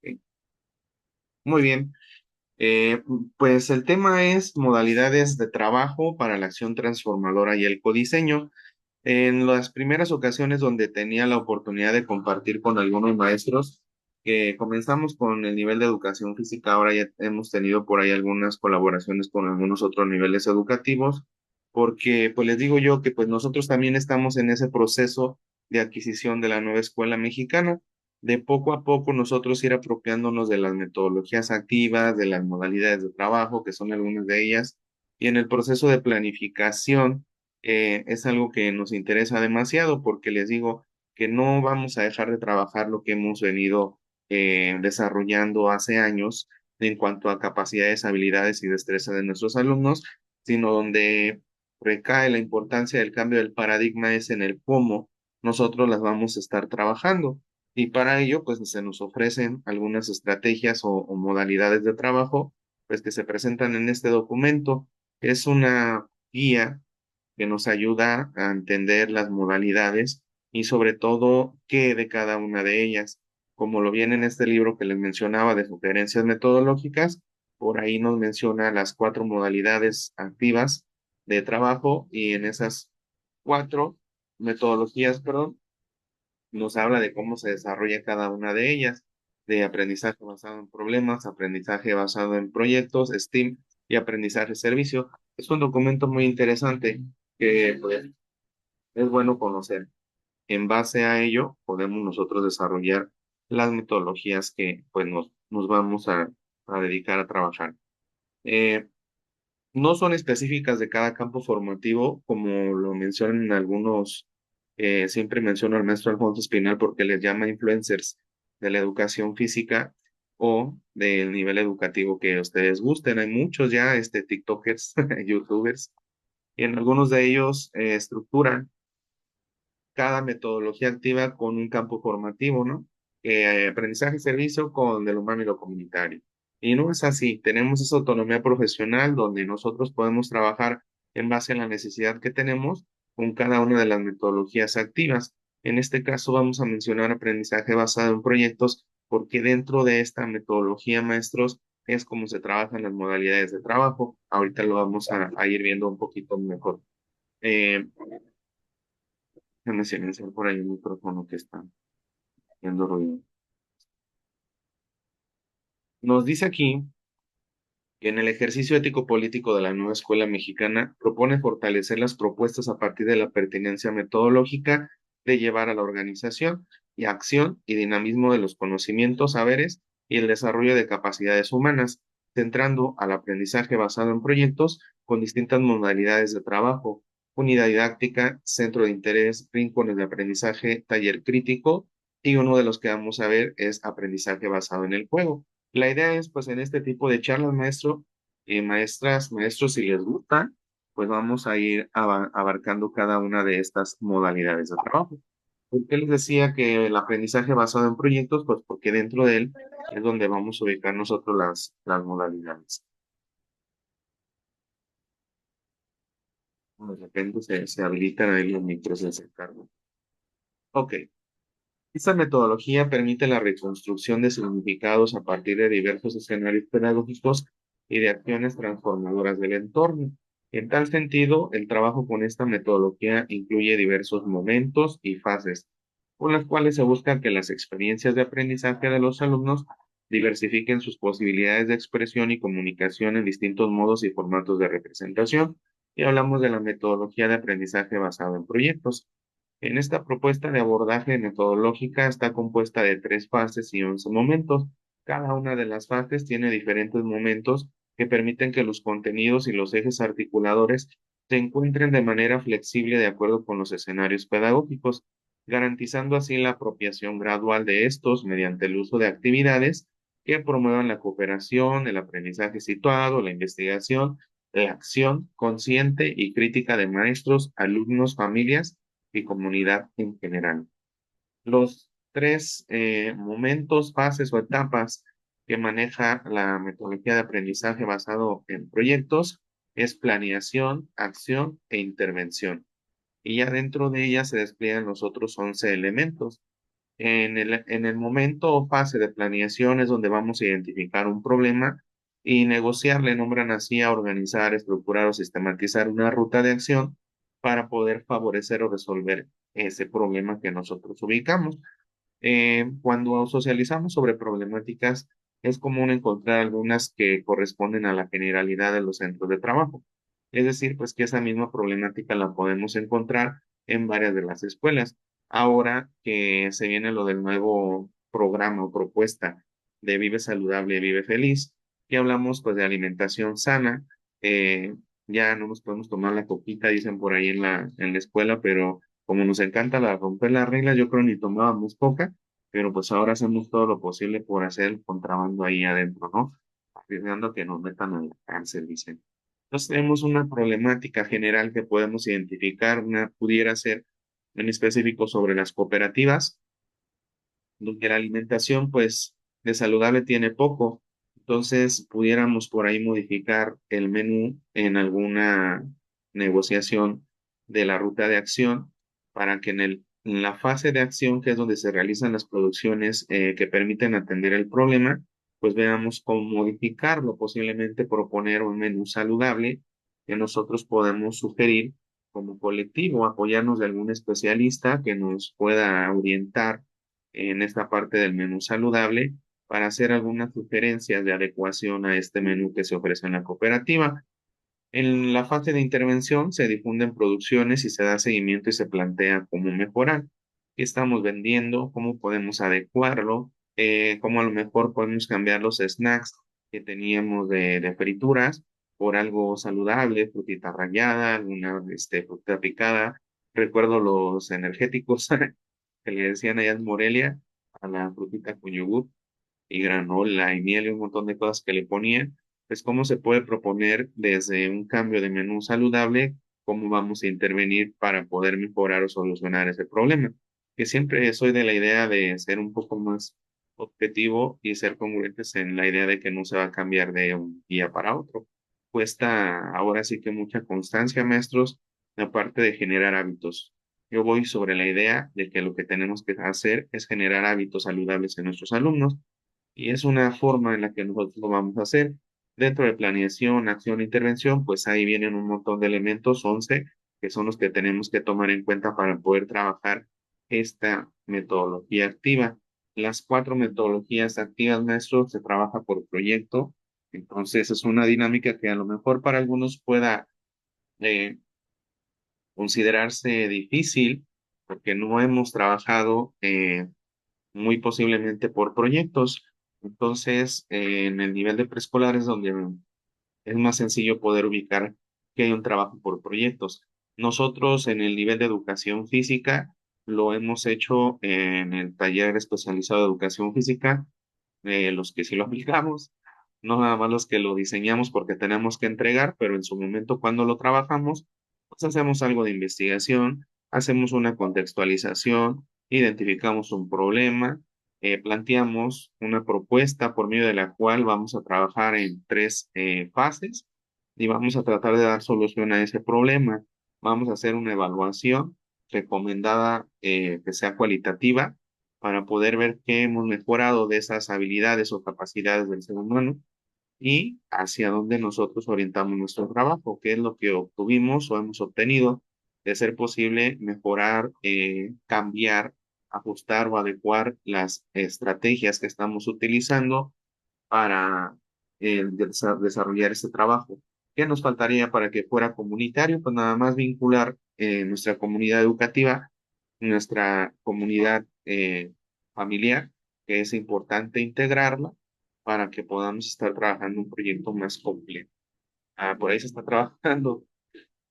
Ok, muy bien. Eh, pues el tema es modalidades de trabajo para la acción transformadora y el codiseño. En las primeras ocasiones donde tenía la oportunidad de compartir con algunos maestros, que comenzamos con el nivel de educación física, ahora ya hemos tenido por ahí algunas colaboraciones con algunos otros niveles educativos, porque pues les digo yo que pues nosotros también estamos en ese proceso de adquisición de la nueva escuela mexicana, de poco a poco nosotros ir apropiándonos de las metodologías activas, de las modalidades de trabajo, que son algunas de ellas, y en el proceso de planificación es algo que nos interesa demasiado porque les digo que no vamos a dejar de trabajar lo que hemos venido desarrollando hace años en cuanto a capacidades, habilidades y destreza de nuestros alumnos, sino donde recae la importancia del cambio del paradigma es en el cómo nosotros las vamos a estar trabajando. Y para ello, pues se nos ofrecen algunas estrategias o modalidades de trabajo, pues que se presentan en este documento. Es una guía que nos ayuda a entender las modalidades y sobre todo qué de cada una de ellas. Como lo viene en este libro que les mencionaba de sugerencias metodológicas, por ahí nos menciona las cuatro modalidades activas de trabajo y en esas cuatro metodologías, perdón, nos habla de cómo se desarrolla cada una de ellas, de aprendizaje basado en problemas, aprendizaje basado en proyectos, STEAM y aprendizaje servicio. Es un documento muy interesante que pues, es bueno conocer. En base a ello, podemos nosotros desarrollar las metodologías que pues, nos vamos a dedicar a trabajar. Eh, no son específicas de cada campo formativo, como lo mencionan algunos, siempre menciono al maestro Alfonso Espinal porque les llama influencers de la educación física o del nivel educativo que ustedes gusten. Hay muchos ya, TikTokers, YouTubers, y en algunos de ellos estructuran cada metodología activa con un campo formativo, ¿no? Aprendizaje y servicio con de lo humano y lo comunitario. Y no es así, tenemos esa autonomía profesional donde nosotros podemos trabajar en base a la necesidad que tenemos con cada una de las metodologías activas. En este caso vamos a mencionar aprendizaje basado en proyectos porque dentro de esta metodología, maestros, es como se trabajan las modalidades de trabajo. Ahorita lo vamos a ir viendo un poquito mejor. Eh, Déjame silenciar por ahí el micrófono que está haciendo ruido. Nos dice aquí que en el ejercicio ético-político de la nueva escuela mexicana propone fortalecer las propuestas a partir de la pertinencia metodológica de llevar a la organización y acción y dinamismo de los conocimientos, saberes y el desarrollo de capacidades humanas, centrando al aprendizaje basado en proyectos con distintas modalidades de trabajo, unidad didáctica, centro de interés, rincones de aprendizaje, taller crítico, y uno de los que vamos a ver es aprendizaje basado en el juego. La idea es, pues, en este tipo de charlas, maestro y maestras, maestros, si les gusta, pues vamos a ir abarcando cada una de estas modalidades de trabajo. ¿Por qué les decía que el aprendizaje basado en proyectos? Pues porque dentro de él es donde vamos a ubicar nosotros las modalidades. De repente se habilitan ahí los micros de ese cargo. Ok. Esta metodología permite la reconstrucción de significados a partir de diversos escenarios pedagógicos y de acciones transformadoras del entorno. En tal sentido, el trabajo con esta metodología incluye diversos momentos y fases, con las cuales se busca que las experiencias de aprendizaje de los alumnos diversifiquen sus posibilidades de expresión y comunicación en distintos modos y formatos de representación. Y hablamos de la metodología de aprendizaje basado en proyectos. En esta propuesta de abordaje metodológica está compuesta de tres fases y 11 momentos. Cada una de las fases tiene diferentes momentos que permiten que los contenidos y los ejes articuladores se encuentren de manera flexible de acuerdo con los escenarios pedagógicos, garantizando así la apropiación gradual de estos mediante el uso de actividades que promuevan la cooperación, el aprendizaje situado, la investigación, la acción consciente y crítica de maestros, alumnos, familias y comunidad en general. Los tres momentos, fases o etapas que maneja la metodología de aprendizaje basado en proyectos es planeación, acción e intervención. Y ya dentro de ella se despliegan los otros 11 elementos. En el momento o fase de planeación es donde vamos a identificar un problema y negociar, le nombran así a organizar, estructurar o sistematizar una ruta de acción para poder favorecer o resolver ese problema que nosotros ubicamos. Cuando socializamos sobre problemáticas, es común encontrar algunas que corresponden a la generalidad de los centros de trabajo. Es decir, pues que esa misma problemática la podemos encontrar en varias de las escuelas. Ahora que se viene lo del nuevo programa o propuesta de Vive Saludable, Vive Feliz, que hablamos pues de alimentación sana, ya no nos podemos tomar la coquita, dicen por ahí en la escuela, pero como nos encanta romper las reglas, yo creo ni tomábamos coca, pero pues ahora hacemos todo lo posible por hacer el contrabando ahí adentro, ¿no? Arriesgando a que nos metan a la cárcel, dicen. Entonces tenemos una problemática general que podemos identificar, una pudiera ser en específico sobre las cooperativas, donde la alimentación, pues, de saludable tiene poco. Entonces, pudiéramos por ahí modificar el menú en alguna negociación de la ruta de acción para que en la fase de acción, que es donde se realizan las producciones que permiten atender el problema, pues veamos cómo modificarlo, posiblemente proponer un menú saludable que nosotros podemos sugerir como colectivo, apoyarnos de algún especialista que nos pueda orientar en esta parte del menú saludable para hacer algunas sugerencias de adecuación a este menú que se ofrece en la cooperativa. En la fase de intervención se difunden producciones y se da seguimiento y se plantea cómo mejorar, qué estamos vendiendo, cómo podemos adecuarlo, cómo a lo mejor podemos cambiar los snacks que teníamos de frituras por algo saludable, frutita rallada, alguna fruta picada. Recuerdo los energéticos que le decían allá en Morelia a la frutita con yogur y granola y miel y un montón de cosas que le ponían, pues cómo se puede proponer desde un cambio de menú saludable, cómo vamos a intervenir para poder mejorar o solucionar ese problema. Que siempre soy de la idea de ser un poco más objetivo y ser congruentes en la idea de que no se va a cambiar de un día para otro. Cuesta ahora sí que mucha constancia, maestros, aparte de generar hábitos. Yo voy sobre la idea de que lo que tenemos que hacer es generar hábitos saludables en nuestros alumnos y es una forma en la que nosotros lo vamos a hacer. Dentro de planeación, acción e intervención, pues ahí vienen un montón de elementos, 11, que son los que tenemos que tomar en cuenta para poder trabajar esta metodología activa. Las cuatro metodologías activas, maestro, se trabaja por proyecto. Entonces es una dinámica que a lo mejor para algunos pueda eh, considerarse difícil porque no hemos trabajado muy posiblemente por proyectos. Entonces, en el nivel de preescolar es donde es más sencillo poder ubicar que hay un trabajo por proyectos. Nosotros en el nivel de educación física lo hemos hecho en el taller especializado de educación física, los que sí lo aplicamos, no nada más los que lo diseñamos porque tenemos que entregar, pero en su momento cuando lo trabajamos, pues hacemos algo de investigación, hacemos una contextualización, identificamos un problema, planteamos una propuesta por medio de la cual vamos a trabajar en tres fases y vamos a tratar de dar solución a ese problema. Vamos a hacer una evaluación recomendada que sea cualitativa para poder ver qué hemos mejorado de esas habilidades o capacidades del ser humano y hacia dónde nosotros orientamos nuestro trabajo, qué es lo que obtuvimos o hemos obtenido, de ser posible mejorar, cambiar, ajustar o adecuar las estrategias que estamos utilizando para desarrollar este trabajo. ¿Qué nos faltaría para que fuera comunitario? Pues nada más vincular nuestra comunidad educativa, nuestra comunidad familiar, que es importante integrarla para que podamos estar trabajando un proyecto más completo. Por ahí se está trabajando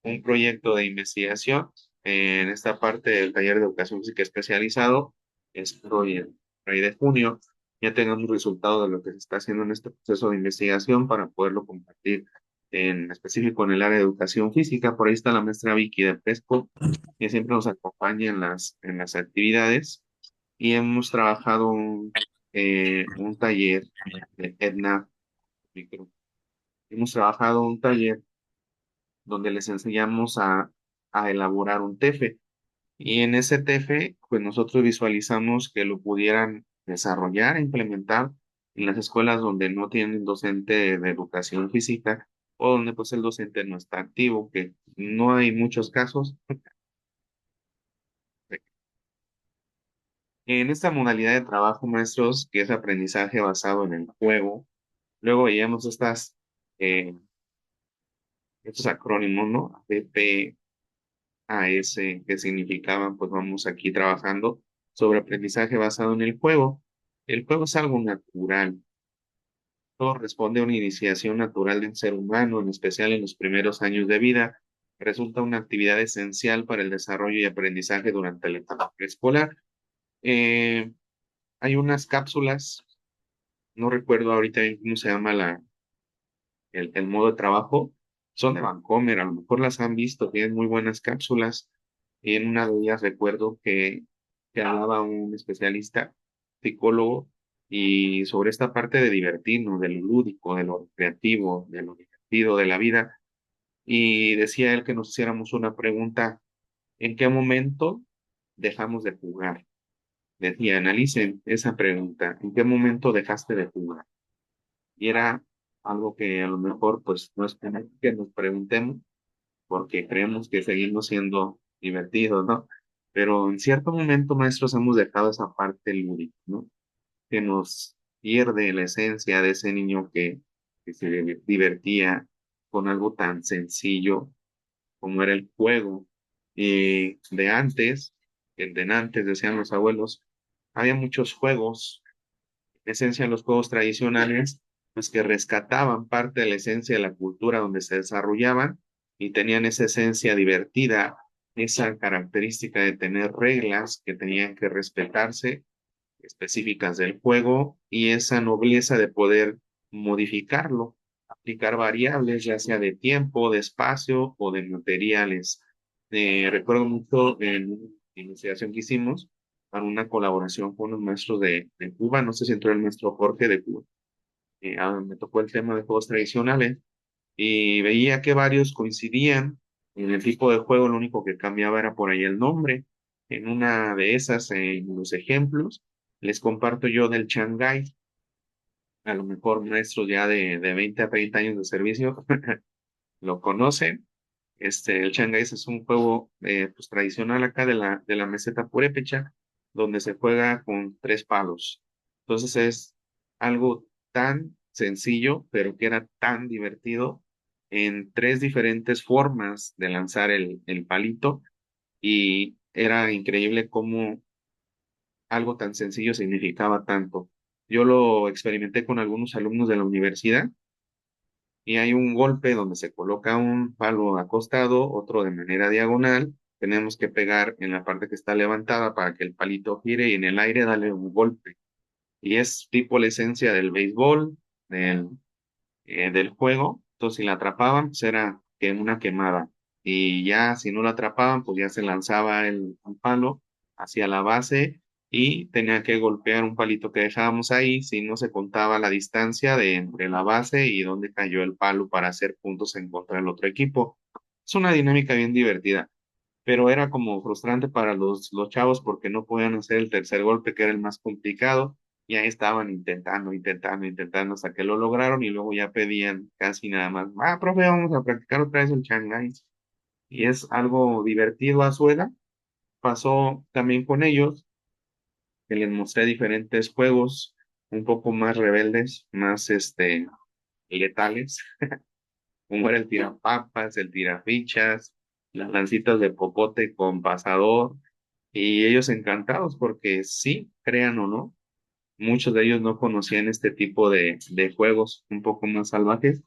un proyecto de investigación en esta parte del taller de educación física especializado. Espero y por ahí de junio ya tengamos resultado de lo que se está haciendo en este proceso de investigación para poderlo compartir en específico en el área de educación física. Por ahí está la maestra Vicky de Pesco, que siempre nos acompaña en las actividades y hemos trabajado un taller de EDNA Micro. Hemos trabajado un taller donde les enseñamos a elaborar un TEFE. Y en ese TEFE, pues nosotros visualizamos que lo pudieran desarrollar e implementar en las escuelas donde no tienen docente de educación física o donde pues el docente no está activo, que no hay muchos casos. En esta modalidad de trabajo, maestros, que es aprendizaje basado en el juego, luego veíamos estos acrónimos, ¿no? APP, AS, que significaban, pues vamos aquí trabajando sobre aprendizaje basado en el juego. El juego es algo natural, todo responde a una iniciación natural del ser humano, en especial en los primeros años de vida. Resulta una actividad esencial para el desarrollo y aprendizaje durante la etapa preescolar. Eh, Hay unas cápsulas, no recuerdo ahorita bien cómo se llama el modo de trabajo, son de Vancomer, a lo mejor las han visto, tienen muy buenas cápsulas. Y en una de ellas recuerdo que hablaba un especialista, psicólogo, y sobre esta parte de divertirnos, de lo lúdico, de lo creativo, de lo divertido de la vida. Y decía él que nos hiciéramos una pregunta: ¿en qué momento dejamos de jugar? Decía, analicen esa pregunta: ¿en qué momento dejaste de jugar? Y era algo que a lo mejor pues no es que nos preguntemos porque creemos que seguimos siendo divertidos, ¿no? Pero en cierto momento, maestros, hemos dejado esa parte lúdica, ¿no? Que nos pierde la esencia de ese niño que se divertía con algo tan sencillo como era el juego. Y de antes, decían los abuelos, había muchos juegos, en esencia los juegos tradicionales, pues que rescataban parte de la esencia de la cultura donde se desarrollaban y tenían esa esencia divertida, esa característica de tener reglas que tenían que respetarse, específicas del juego, y esa nobleza de poder modificarlo, aplicar variables, ya sea de tiempo, de espacio o de materiales. Recuerdo mucho en una investigación que hicimos para una colaboración con los maestros de Cuba, no sé si entró el maestro Jorge de Cuba. Me tocó el tema de juegos tradicionales y veía que varios coincidían en el tipo de juego, lo único que cambiaba era por ahí el nombre. En una de esas, en los ejemplos, les comparto yo del Shanghai, a lo mejor maestros ya de 20 a 30 años de servicio lo conocen. El Shanghai es un juego pues, tradicional acá de la meseta purépecha, donde se juega con tres palos. Entonces es algo tan sencillo, pero que era tan divertido en tres diferentes formas de lanzar el palito, y era increíble cómo algo tan sencillo significaba tanto. Yo lo experimenté con algunos alumnos de la universidad y hay un golpe donde se coloca un palo acostado, otro de manera diagonal. Tenemos que pegar en la parte que está levantada para que el palito gire y en el aire darle un golpe. Y es tipo la esencia del béisbol, del, del juego. Entonces, si la atrapaban, pues era que una quemada. Y ya si no la atrapaban, pues ya se lanzaba el palo hacia la base y tenía que golpear un palito que dejábamos ahí si no se contaba la distancia de entre la base y donde cayó el palo para hacer puntos en contra del otro equipo. Es una dinámica bien divertida, pero era como frustrante para los chavos porque no podían hacer el tercer golpe, que era el más complicado, y ahí estaban intentando hasta que lo lograron y luego ya pedían casi nada más, profe, vamos a practicar otra vez el Shanghai. Y es algo divertido a su edad. Pasó también con ellos, que les mostré diferentes juegos un poco más rebeldes, más letales, como era el tirapapas, el tirafichas, las lancitas de popote con pasador, y ellos encantados porque sí, crean o no, muchos de ellos no conocían este tipo de juegos un poco más salvajes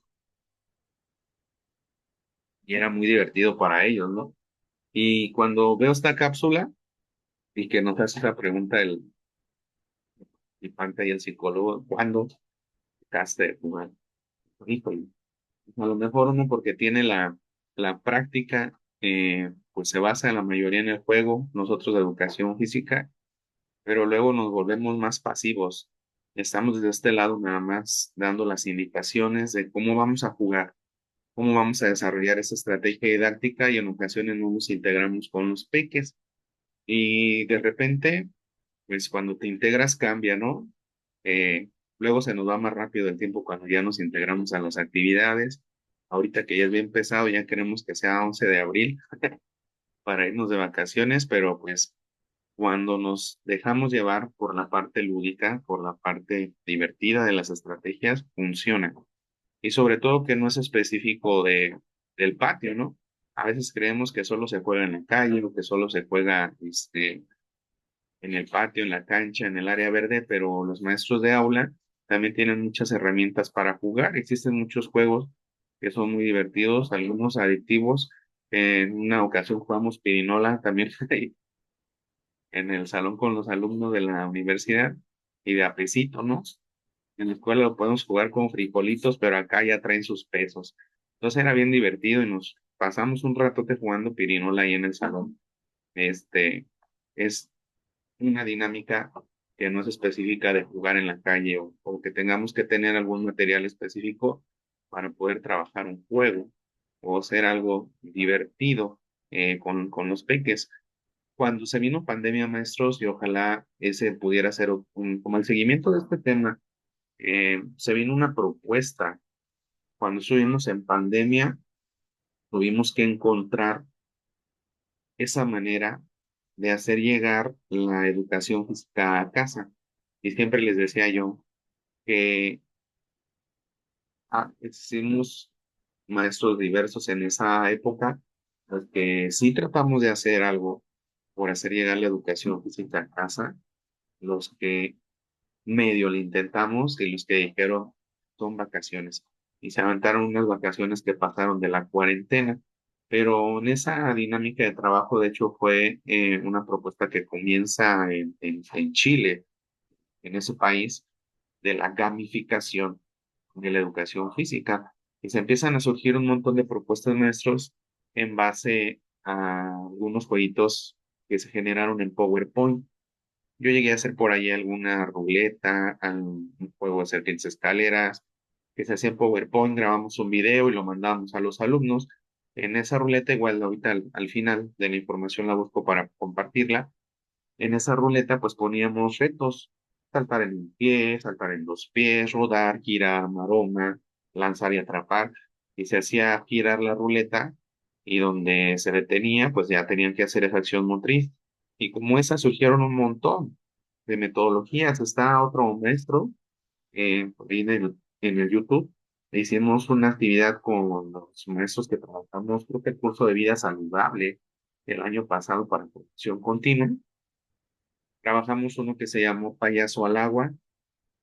y era muy divertido para ellos, ¿no? Y cuando veo esta cápsula y que nos hace la pregunta el Panta y el psicólogo, ¿cuándo dejaste de jugar? Híjole, a lo mejor uno porque tiene la práctica, pues se basa en la mayoría en el juego, nosotros de educación física, pero luego nos volvemos más pasivos. Estamos desde este lado nada más dando las indicaciones de cómo vamos a jugar, cómo vamos a desarrollar esa estrategia didáctica, y en ocasiones no nos integramos con los peques. Y de repente, pues cuando te integras cambia, ¿no? Eh, Luego se nos va más rápido el tiempo cuando ya nos integramos a las actividades. Ahorita que ya es bien pesado, ya queremos que sea 11 de abril para irnos de vacaciones, pero pues cuando nos dejamos llevar por la parte lúdica, por la parte divertida de las estrategias, funciona. Y sobre todo que no es específico del patio, ¿no? A veces creemos que solo se juega en la calle o que solo se juega en el patio, en la cancha, en el área verde, pero los maestros de aula también tienen muchas herramientas para jugar. Existen muchos juegos que son muy divertidos, algunos adictivos. En una ocasión jugamos pirinola también en el salón con los alumnos de la universidad y de apesito, ¿no? En la escuela lo podemos jugar con frijolitos, pero acá ya traen sus pesos. Entonces era bien divertido y nos pasamos un ratote jugando pirinola ahí en el salón. Este es una dinámica que no es específica de jugar en la calle o que tengamos que tener algún material específico para poder trabajar un juego o hacer algo divertido con los peques. Cuando se vino pandemia, maestros, y ojalá ese pudiera ser como el seguimiento de este tema, se vino una propuesta. Cuando estuvimos en pandemia, tuvimos que encontrar esa manera de hacer llegar la educación física a casa. Y siempre les decía yo que existimos maestros diversos en esa época, los que sí tratamos de hacer algo por hacer llegar la educación física a casa, los que medio lo intentamos y los que dijeron son vacaciones. Y se aventaron unas vacaciones que pasaron de la cuarentena. Pero en esa dinámica de trabajo, de hecho, fue una propuesta que comienza en Chile, en ese país, de la gamificación de la educación física. Y se empiezan a surgir un montón de propuestas maestros en base a algunos jueguitos que se generaron en PowerPoint. Yo llegué a hacer por ahí alguna ruleta, un juego de serpientes escaleras, que se hacía en PowerPoint, grabamos un video y lo mandamos a los alumnos. En esa ruleta, igual ahorita al final de la información la busco para compartirla. En esa ruleta pues poníamos retos, saltar en un pie, saltar en dos pies, rodar, girar, maroma, lanzar y atrapar. Y se hacía girar la ruleta y donde se detenía pues ya tenían que hacer esa acción motriz. Y como esas surgieron un montón de metodologías. Está otro maestro por ahí en el YouTube. Hicimos una actividad con los maestros que trabajamos, creo que el curso de vida saludable el año pasado para producción continua. Trabajamos uno que se llamó Payaso al Agua,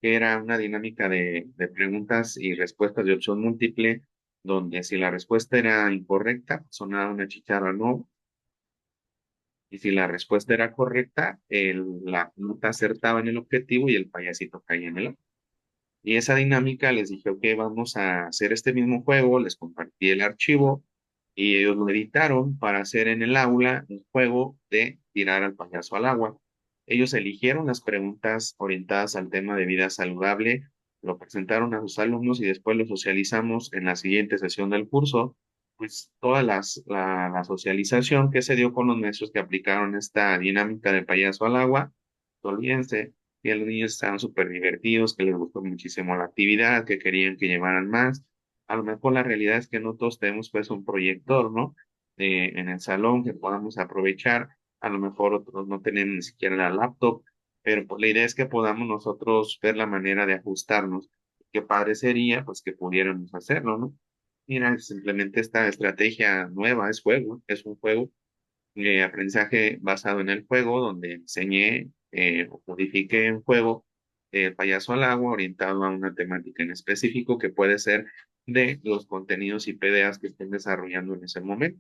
que era una dinámica de preguntas y respuestas de opción múltiple, donde si la respuesta era incorrecta, sonaba una chicharra no, y si la respuesta era correcta, la nota acertaba en el objetivo y el payasito caía en el agua. Y esa dinámica les dije, ok, vamos a hacer este mismo juego, les compartí el archivo y ellos lo editaron para hacer en el aula un juego de tirar al payaso al agua. Ellos eligieron las preguntas orientadas al tema de vida saludable, lo presentaron a sus alumnos y después lo socializamos en la siguiente sesión del curso. Pues toda la socialización que se dio con los maestros que aplicaron esta dinámica del payaso al agua, olvídense, y los niños estaban súper divertidos, que les gustó muchísimo la actividad, que querían que llevaran más. A lo mejor la realidad es que no todos tenemos pues un proyector, ¿no? En el salón que podamos aprovechar. A lo mejor otros no tienen ni siquiera la laptop, pero pues la idea es que podamos nosotros ver la manera de ajustarnos. Qué padre sería pues que pudiéramos hacerlo, ¿no? Mira, simplemente esta estrategia nueva es juego, es un juego aprendizaje basado en el juego, donde enseñé o modifiqué un juego el payaso al agua orientado a una temática en específico que puede ser de los contenidos y PDAs que estén desarrollando en ese momento.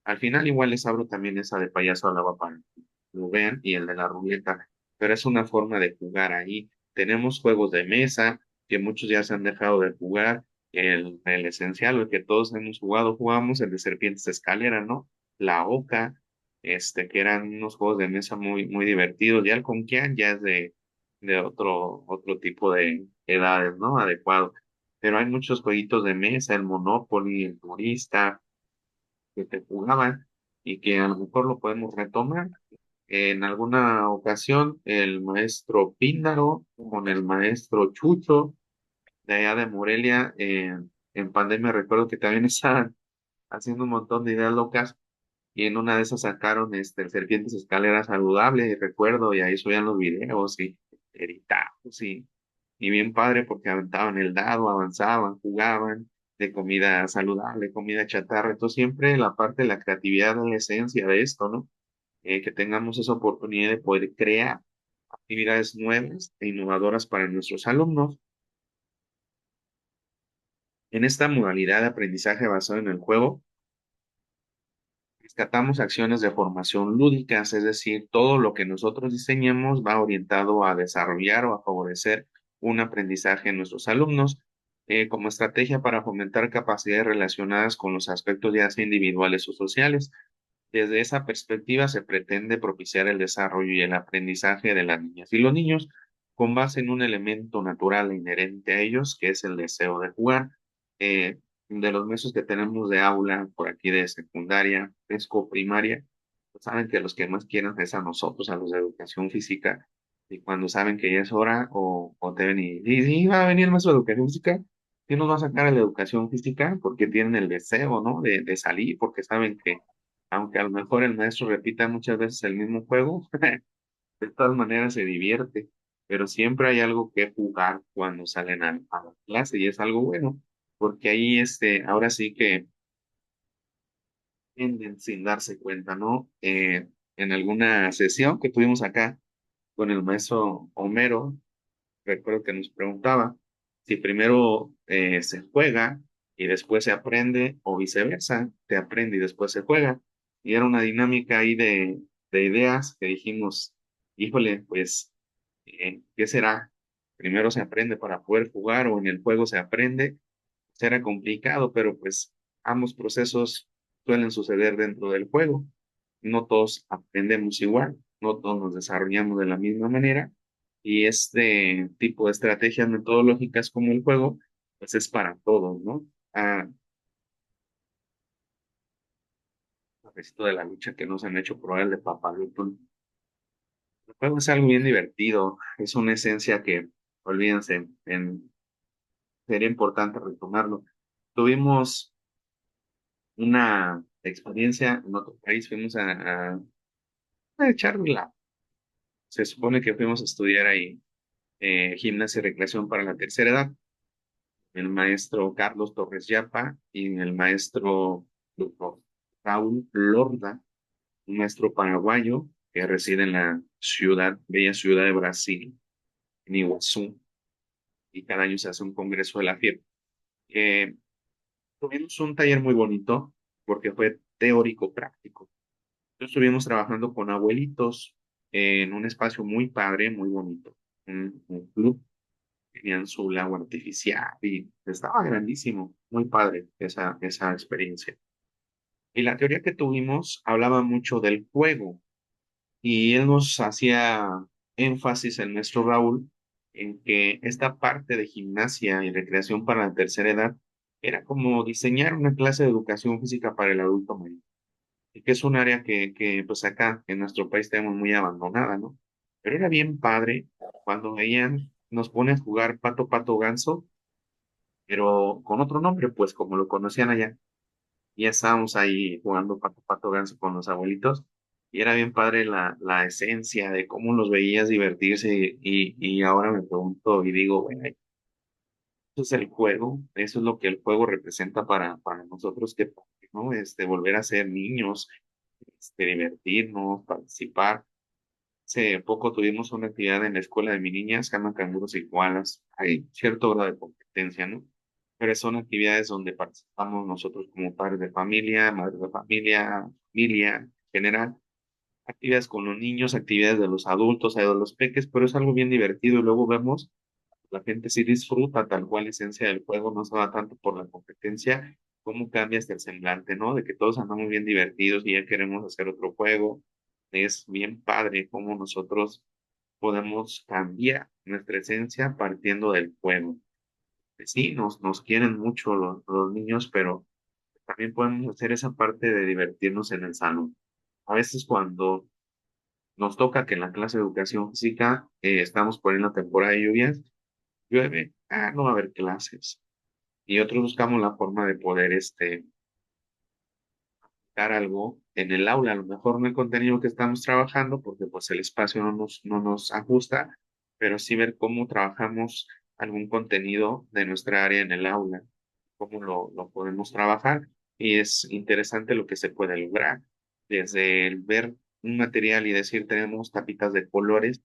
Al final igual les abro también esa de payaso al agua para que lo vean y el de la ruleta, pero es una forma de jugar ahí. Tenemos juegos de mesa que muchos ya se han dejado de jugar. El esencial, el que todos hemos jugado, jugamos el de serpientes de escalera, ¿no? La oca, que eran unos juegos de mesa muy, muy divertidos. Ya el Conquian ya es de otro tipo de edades, ¿no? Adecuado. Pero hay muchos jueguitos de mesa, el Monopoly, el Turista, que te jugaban y que a lo mejor lo podemos retomar. En alguna ocasión, el maestro Píndaro con el maestro Chucho de allá de Morelia, en pandemia recuerdo que también estaban haciendo un montón de ideas locas y en una de esas sacaron Serpientes Escaleras Saludable, recuerdo, y ahí subían los videos y editados y bien padre porque aventaban el dado, avanzaban, jugaban de comida saludable, comida chatarra. Entonces siempre la parte de la creatividad es la esencia de esto, ¿no? Que tengamos esa oportunidad de poder crear actividades nuevas e innovadoras para nuestros alumnos. En esta modalidad de aprendizaje basado en el juego, rescatamos acciones de formación lúdicas, es decir, todo lo que nosotros diseñemos va orientado a desarrollar o a favorecer un aprendizaje en nuestros alumnos, como estrategia para fomentar capacidades relacionadas con los aspectos ya sea individuales o sociales. Desde esa perspectiva se pretende propiciar el desarrollo y el aprendizaje de las niñas y los niños con base en un elemento natural e inherente a ellos, que es el deseo de jugar. Eh, de los meses que tenemos de aula por aquí de secundaria, preesco, primaria, pues saben que los que más quieren es a nosotros, a los de educación física, y cuando saben que ya es hora o te ven y va a venir el maestro de educación física, ¿quién nos va a sacar a la educación física? Porque tienen el deseo, ¿no? De salir, porque saben que aunque a lo mejor el maestro repita muchas veces el mismo juego, de todas maneras se divierte, pero siempre hay algo que jugar cuando salen a la clase y es algo bueno, porque ahí ahora sí que entienden sin darse cuenta, ¿no? En alguna sesión que tuvimos acá con el maestro Homero, recuerdo que nos preguntaba si primero se juega y después se aprende o viceversa, se aprende y después se juega. Y era una dinámica ahí de ideas que dijimos, híjole, pues, ¿qué será? Primero se aprende para poder jugar o en el juego se aprende. Será complicado, pero pues ambos procesos suelen suceder dentro del juego. No todos aprendemos igual, no todos nos desarrollamos de la misma manera y este tipo de estrategias metodológicas como el juego, pues es para todos, ¿no? A propósito de la lucha que nos han hecho probar el de Papalootton, el juego es algo bien divertido, es una esencia que, olvídense, sería importante retomarlo. Tuvimos una experiencia en otro país, fuimos a echarla. Se supone que fuimos a estudiar ahí gimnasia y recreación para la tercera edad. El maestro Carlos Torres Yapa y el maestro doctor Raúl Lorda, un maestro paraguayo que reside en la ciudad, bella ciudad de Brasil, en Iguazú, y cada año se hace un congreso de la FIEP. Eh, Tuvimos un taller muy bonito porque fue teórico práctico. Entonces estuvimos trabajando con abuelitos en un espacio muy padre, muy bonito, un club. Tenían su lago artificial y estaba grandísimo, muy padre esa experiencia. Y la teoría que tuvimos hablaba mucho del juego y él nos hacía énfasis, el maestro Raúl, en que esta parte de gimnasia y recreación para la tercera edad era como diseñar una clase de educación física para el adulto mayor, y que es un área que pues acá en nuestro país tenemos muy abandonada, ¿no? Pero era bien padre cuando veían, nos ponen a jugar pato, pato, ganso, pero con otro nombre, pues como lo conocían allá. Ya estábamos ahí jugando pato, pato, ganso con los abuelitos y era bien padre la esencia de cómo los veías divertirse y ahora me pregunto y digo, bueno, eso es el juego, eso es lo que el juego representa para nosotros, que, ¿no? Volver a ser niños, divertirnos, participar. Hace poco tuvimos una actividad en la escuela de mi niña, se llama Canguros y Koalas. Hay cierto grado de competencia, ¿no? Pero son actividades donde participamos nosotros como padres de familia, madres de familia, familia en general. Actividades con los niños, actividades de los adultos, hay de los peques, pero es algo bien divertido y luego vemos la gente sí disfruta tal cual la esencia del juego, no se va tanto por la competencia, cómo cambia hasta el semblante, ¿no? De que todos andamos bien divertidos y ya queremos hacer otro juego. Es bien padre cómo nosotros podemos cambiar nuestra esencia partiendo del juego. Sí, nos quieren mucho los niños, pero también podemos hacer esa parte de divertirnos en el salón. A veces cuando nos toca que en la clase de educación física estamos por en la temporada de lluvias, llueve, no va a haber clases. Y otros buscamos la forma de poder dar algo en el aula, a lo mejor no el contenido que estamos trabajando, porque pues el espacio no nos ajusta, pero sí ver cómo trabajamos algún contenido de nuestra área en el aula, cómo lo podemos trabajar. Y es interesante lo que se puede lograr, desde el ver un material y decir, tenemos tapitas de colores,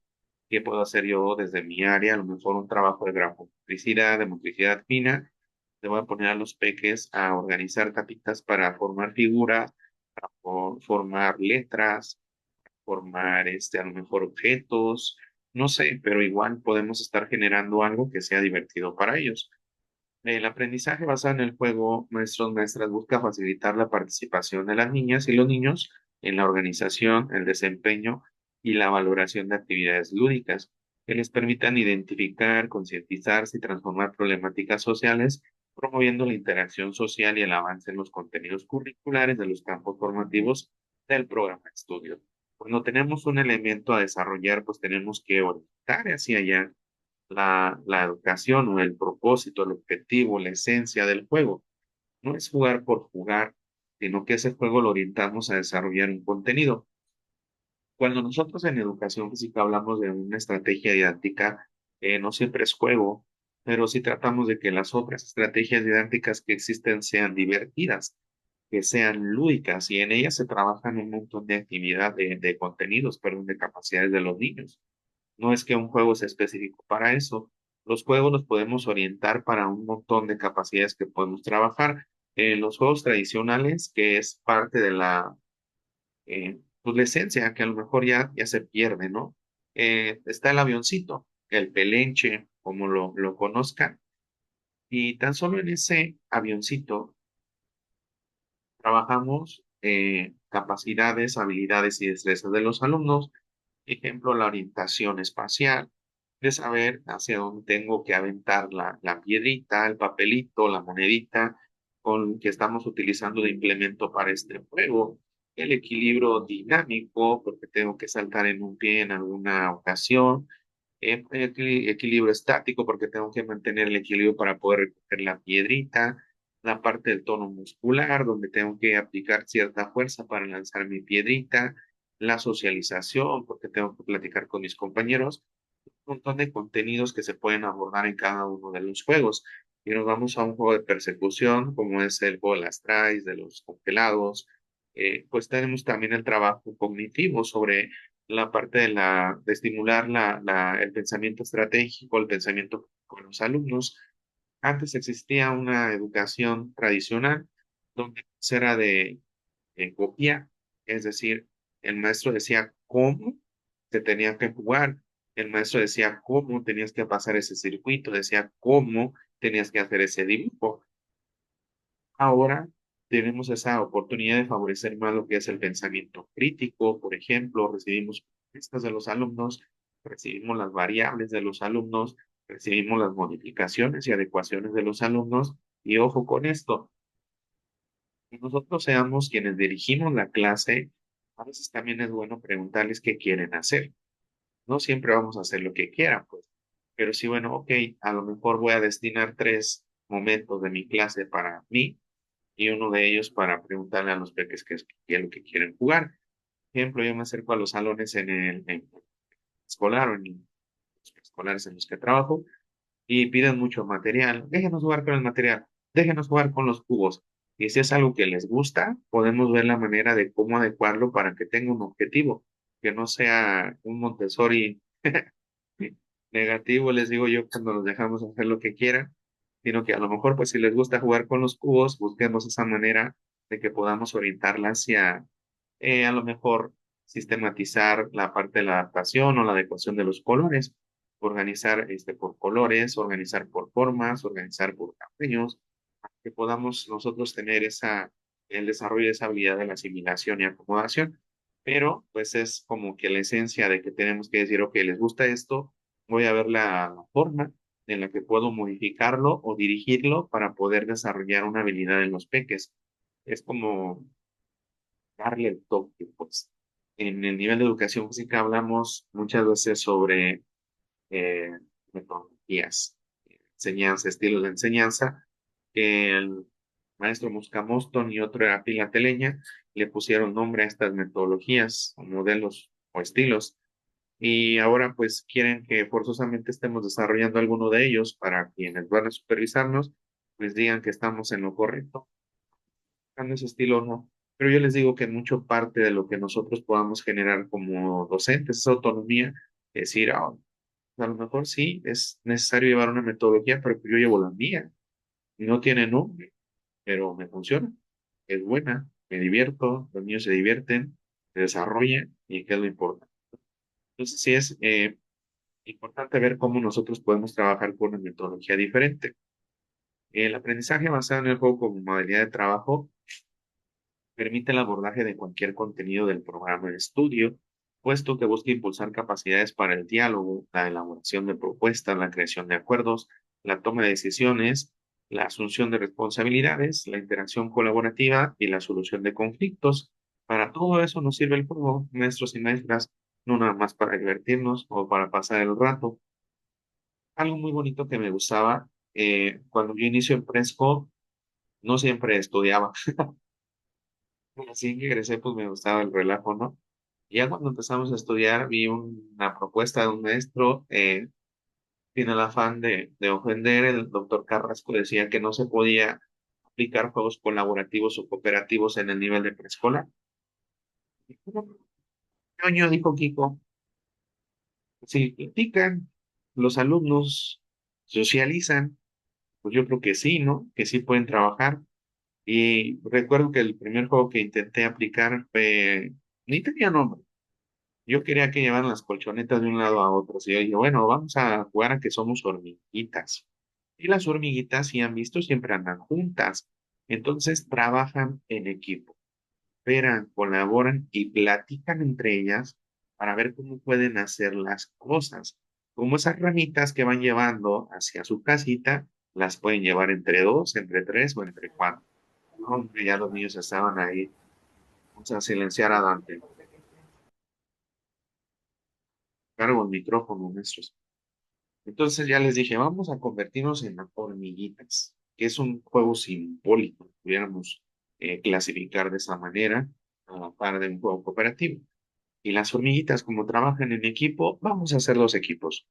¿qué puedo hacer yo desde mi área? A lo mejor un trabajo de grafomotricidad, de motricidad fina. Le voy a poner a los peques a organizar tapitas para formar figuras, formar letras, formar a lo mejor objetos, no sé, pero igual podemos estar generando algo que sea divertido para ellos. El aprendizaje basado en el juego, nuestros maestras busca facilitar la participación de las niñas y los niños en la organización, el desempeño y la valoración de actividades lúdicas que les permitan identificar, concientizarse y transformar problemáticas sociales, promoviendo la interacción social y el avance en los contenidos curriculares de los campos formativos del programa de estudio. Cuando tenemos un elemento a desarrollar, pues tenemos que orientar hacia allá la educación o el propósito, el objetivo, la esencia del juego. No es jugar por jugar, sino que ese juego lo orientamos a desarrollar un contenido. Cuando nosotros en educación física hablamos de una estrategia didáctica, no siempre es juego, pero sí tratamos de que las otras estrategias didácticas que existen sean divertidas, que sean lúdicas, y en ellas se trabajan un montón de actividad, de contenidos, perdón, de capacidades de los niños. No es que un juego sea específico para eso. Los juegos los podemos orientar para un montón de capacidades que podemos trabajar. Los juegos tradicionales, que es parte de pues, la esencia, que a lo mejor ya se pierde, ¿no? Está el avioncito, el pelenche, como lo conozcan, y tan solo en ese avioncito trabajamos capacidades, habilidades y destrezas de los alumnos. Ejemplo, la orientación espacial, de saber hacia dónde tengo que aventar la piedrita, el papelito, la monedita con que estamos utilizando de implemento para este juego. El equilibrio dinámico, porque tengo que saltar en un pie en alguna ocasión. Equilibrio estático, porque tengo que mantener el equilibrio para poder recoger la piedrita. La parte del tono muscular, donde tengo que aplicar cierta fuerza para lanzar mi piedrita. La socialización, porque tengo que platicar con mis compañeros. Un montón de contenidos que se pueden abordar en cada uno de los juegos. Y nos vamos a un juego de persecución, como es el juego de las traes, de los congelados. Pues tenemos también el trabajo cognitivo sobre la parte de estimular el pensamiento estratégico, el pensamiento con los alumnos. Antes existía una educación tradicional donde era de copiar, es decir, el maestro decía cómo se tenía que jugar, el maestro decía cómo tenías que pasar ese circuito, decía cómo tenías que hacer ese dibujo. Ahora tenemos esa oportunidad de favorecer más lo que es el pensamiento crítico, por ejemplo, recibimos respuestas de los alumnos, recibimos las variables de los alumnos, recibimos las modificaciones y adecuaciones de los alumnos, y ojo con esto, que nosotros seamos quienes dirigimos la clase, a veces también es bueno preguntarles qué quieren hacer. No siempre vamos a hacer lo que quieran, pues, pero sí, bueno, ok, a lo mejor voy a destinar 3 momentos de mi clase para mí y uno de ellos para preguntarle a los peques qué es lo que quieren jugar. Por ejemplo, yo me acerco a los salones en escolar o en los escolares en los que trabajo y piden mucho material. Déjenos jugar con el material, déjenos jugar con los cubos. Y si es algo que les gusta, podemos ver la manera de cómo adecuarlo para que tenga un objetivo, que no sea un Montessori negativo, les digo yo, cuando los dejamos hacer lo que quieran, sino que a lo mejor, pues si les gusta jugar con los cubos, busquemos esa manera de que podamos orientarla hacia, a lo mejor, sistematizar la parte de la adaptación o la adecuación de los colores, organizar por colores, organizar por formas, organizar por tamaños, que podamos nosotros tener el desarrollo de esa habilidad de la asimilación y acomodación. Pero pues es como que la esencia de que tenemos que decir, ok, les gusta esto, voy a ver la forma en la que puedo modificarlo o dirigirlo para poder desarrollar una habilidad en los peques. Es como darle el toque, pues. En el nivel de educación física hablamos muchas veces sobre eh, metodologías, enseñanza, estilos de enseñanza, que el maestro Muscamoston y otro era Pila Teleña le pusieron nombre a estas metodologías o modelos o estilos. Y ahora pues quieren que forzosamente estemos desarrollando alguno de ellos para quienes van a supervisarnos, pues digan que estamos en lo correcto, en ese estilo no. Pero yo les digo que mucho parte de lo que nosotros podamos generar como docentes es autonomía, es decir, a lo mejor sí es necesario llevar una metodología, pero yo llevo la mía y no tiene nombre, pero me funciona, es buena, me divierto, los niños se divierten, se desarrollan y qué es lo importante. Entonces sí es importante ver cómo nosotros podemos trabajar con una metodología diferente. El aprendizaje basado en el juego como modalidad de trabajo permite el abordaje de cualquier contenido del programa de estudio, puesto que busca impulsar capacidades para el diálogo, la elaboración de propuestas, la creación de acuerdos, la toma de decisiones, la asunción de responsabilidades, la interacción colaborativa y la solución de conflictos. Para todo eso nos sirve el juego, maestros y maestras, no nada más para divertirnos o para pasar el rato. Algo muy bonito que me gustaba, cuando yo inicio en Presco, no siempre estudiaba. Así que egresé, pues me gustaba el relajo, ¿no? Y ya cuando empezamos a estudiar, vi una propuesta de un maestro, tiene el afán de ofender. El doctor Carrasco decía que no se podía aplicar juegos colaborativos o cooperativos en el nivel de preescolar. Ñoño, dijo Kiko, si platican, los alumnos socializan, pues yo creo que sí, ¿no? Que sí pueden trabajar. Y recuerdo que el primer juego que intenté aplicar fue, ni tenía nombre. Yo quería que llevaran las colchonetas de un lado a otro. Y yo dije, bueno, vamos a jugar a que somos hormiguitas. Y las hormiguitas, si han visto, siempre andan juntas. Entonces trabajan en equipo, esperan, colaboran y platican entre ellas para ver cómo pueden hacer las cosas. Como esas ramitas que van llevando hacia su casita, las pueden llevar entre dos, entre tres o entre cuatro. No, hombre, ya los niños estaban ahí. Vamos a silenciar a Dante. Cargo el micrófono, maestros. Entonces ya les dije, vamos a convertirnos en hormiguitas, que es un juego simbólico, pudiéramos clasificar de esa manera, a la par de un juego cooperativo. Y las hormiguitas, como trabajan en equipo, vamos a hacer dos equipos.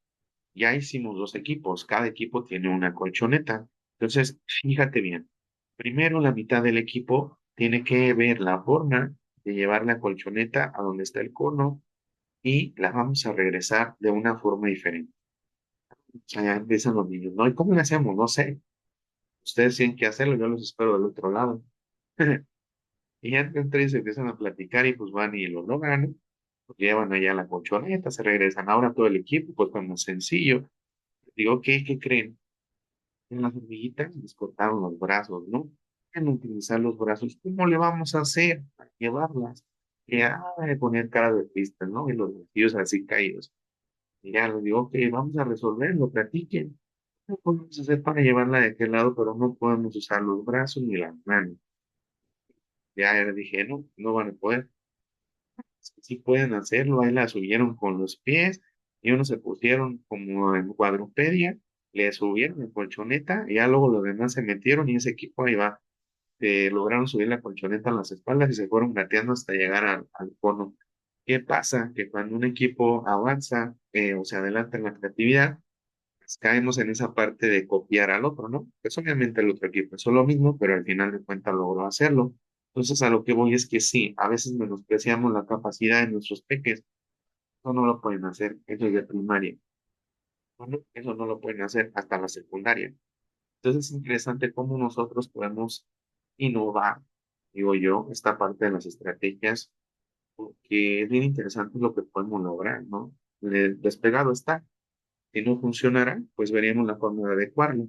Ya hicimos dos equipos, cada equipo tiene una colchoneta. Entonces, fíjate bien, primero la mitad del equipo tiene que ver la forma de llevar la colchoneta a donde está el cono y la vamos a regresar de una forma diferente. O sea, ya empiezan los niños, ¿no? ¿Y cómo le hacemos? No sé. Ustedes tienen que hacerlo, yo los espero del otro lado. Y ya entre ellos empiezan a platicar y pues van y lo logran, ¿no? Pues llevan allá la colchoneta, se regresan. Ahora todo el equipo, pues fue muy sencillo. Digo, ¿qué creen? En las hormiguitas les cortaron los brazos, ¿no? En utilizar los brazos, ¿cómo le vamos a hacer para llevarlas? Y de poner cara de pistas, ¿no? Y los vestidos así caídos. Y ya les digo, ok, vamos a resolverlo, platiquen. ¿Qué podemos hacer para llevarla de aquel lado? Pero no podemos usar los brazos ni las manos. Ya le dije, no, no van a poder. Sí pueden hacerlo, ahí la subieron con los pies y unos se pusieron como en cuadrupedia, le subieron en colchoneta y ya luego los demás se metieron y ese equipo ahí va. Lograron subir la colchoneta a las espaldas y se fueron gateando hasta llegar al cono. ¿Qué pasa? Que cuando un equipo avanza o se adelanta en la creatividad, pues caemos en esa parte de copiar al otro, ¿no? Pues obviamente el otro equipo hizo lo mismo, pero al final de cuentas logró hacerlo. Entonces a lo que voy es que sí, a veces menospreciamos la capacidad de nuestros peques. Eso no lo pueden hacer, eso es de primaria. Bueno, eso no lo pueden hacer hasta la secundaria. Entonces es interesante cómo nosotros podemos innovar, digo yo, esta parte de las estrategias, porque es bien interesante lo que podemos lograr, ¿no? Despegado está. Si no funcionará, pues veríamos la forma de adecuarlo.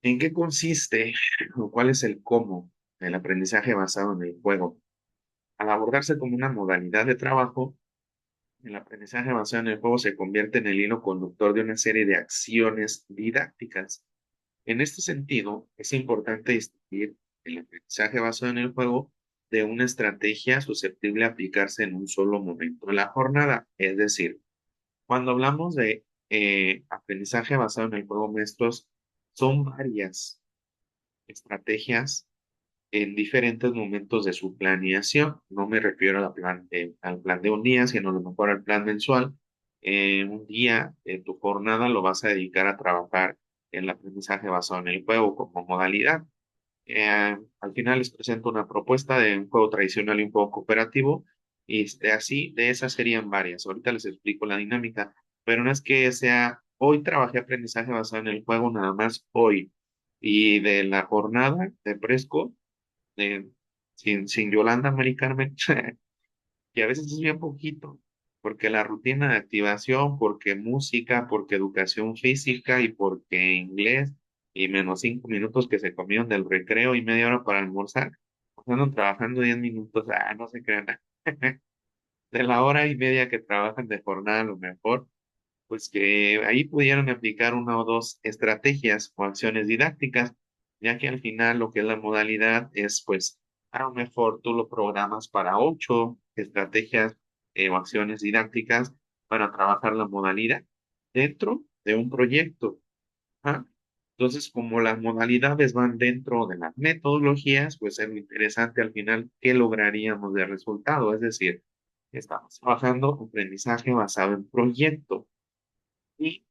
¿En qué consiste o cuál es el cómo del aprendizaje basado en el juego? Al abordarse como una modalidad de trabajo, el aprendizaje basado en el juego se convierte en el hilo conductor de una serie de acciones didácticas. En este sentido, es importante distinguir el aprendizaje basado en el juego de una estrategia susceptible de aplicarse en un solo momento de la jornada. Es decir, cuando hablamos de aprendizaje basado en el juego, maestros, son varias estrategias en diferentes momentos de su planeación. No me refiero al plan de un día, sino a lo mejor al plan mensual. Un día de tu jornada lo vas a dedicar a trabajar en el aprendizaje basado en el juego como modalidad. Al final les presento una propuesta de un juego tradicional y un juego cooperativo, y así, de esas serían varias. Ahorita les explico la dinámica, pero no es que sea, hoy trabajé aprendizaje basado en el juego, nada más hoy, y de la jornada de Fresco, de, sin Yolanda, Mari Carmen, que a veces es bien poquito, porque la rutina de activación, porque música, porque educación física y porque inglés, y menos 5 minutos que se comieron del recreo y media hora para almorzar, pues andan trabajando 10 minutos, no se crean, de la hora y media que trabajan de jornada a lo mejor, pues que ahí pudieran aplicar una o dos estrategias o acciones didácticas, ya que al final lo que es la modalidad es, pues, a lo mejor tú lo programas para 8 estrategias o acciones didácticas para trabajar la modalidad dentro de un proyecto. ¿Ah? Entonces, como las modalidades van dentro de las metodologías, pues es muy interesante al final qué lograríamos de resultado. Es decir, estamos trabajando aprendizaje basado en proyecto y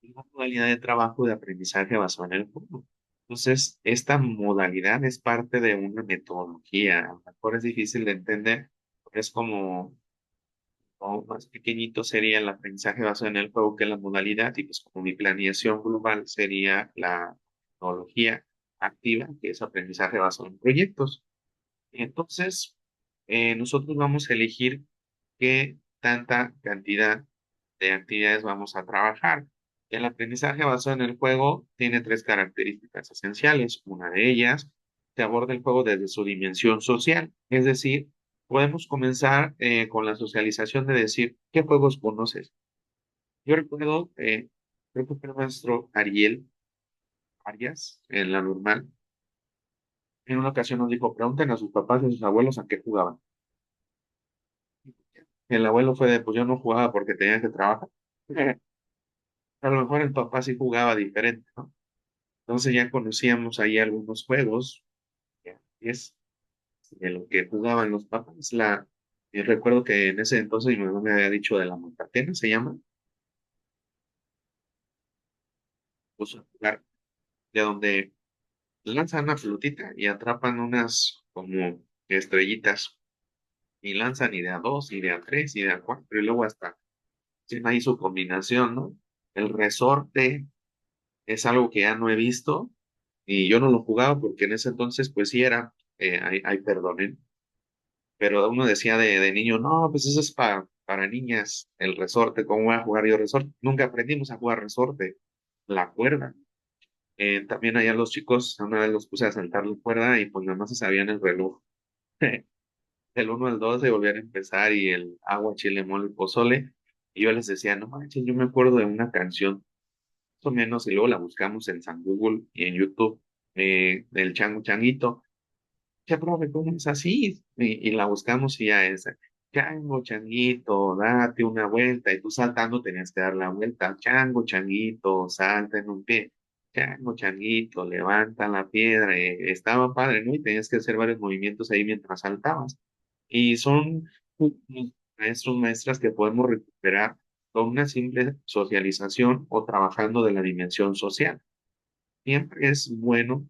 una modalidad de trabajo de aprendizaje basado en el juego. Entonces, esta modalidad es parte de una metodología. A lo mejor es difícil de entender, porque es como, o más pequeñito sería el aprendizaje basado en el juego que la modalidad, y pues como mi planeación global sería la metodología activa, que es aprendizaje basado en proyectos. Entonces, nosotros vamos a elegir qué tanta cantidad de actividades vamos a trabajar. El aprendizaje basado en el juego tiene 3 características esenciales. Una de ellas, se aborda el juego desde su dimensión social, es decir, podemos comenzar con la socialización de decir, ¿qué juegos conoces? Yo recuerdo, creo que fue el maestro Ariel Arias, en la normal, en una ocasión nos dijo, pregunten a sus papás y a sus abuelos a qué jugaban. El abuelo fue de, pues yo no jugaba porque tenía que trabajar. A lo mejor el papá sí jugaba diferente, ¿no? Entonces ya conocíamos ahí algunos juegos, ya, y es de lo que jugaban los papás. Y recuerdo que en ese entonces mi mamá me había dicho de la Montatena, se llama, puso a jugar, de donde lanzan una pelotita y atrapan unas como estrellitas, y lanzan y de a dos, y de a tres, y de a cuatro, y luego hasta tiene ahí su combinación, ¿no? El resorte es algo que ya no he visto, y yo no lo jugaba porque en ese entonces pues sí era, ay, perdonen, pero uno decía de niño, no, pues eso es para niñas, el resorte, ¿cómo voy a jugar yo resorte? Nunca aprendimos a jugar resorte, la cuerda. También allá los chicos, una vez los puse a saltar la cuerda y pues nada más se sabían el reloj. El 1 al 2 se volvían a empezar y el agua, chile, mole y pozole. Y yo les decía, no manches, yo me acuerdo de una canción, más o menos, y luego la buscamos en San Google y en YouTube, del Chango Changuito. ¿Qué profe, cómo es así? Y la buscamos y ya es, Chango Changuito, date una vuelta. Y tú saltando tenías que dar la vuelta. Chango Changuito, salta en un pie. Chango Changuito, levanta la piedra. Estaba padre, ¿no? Y tenías que hacer varios movimientos ahí mientras saltabas. Y son maestros, maestras que podemos recuperar con una simple socialización o trabajando de la dimensión social. Siempre es bueno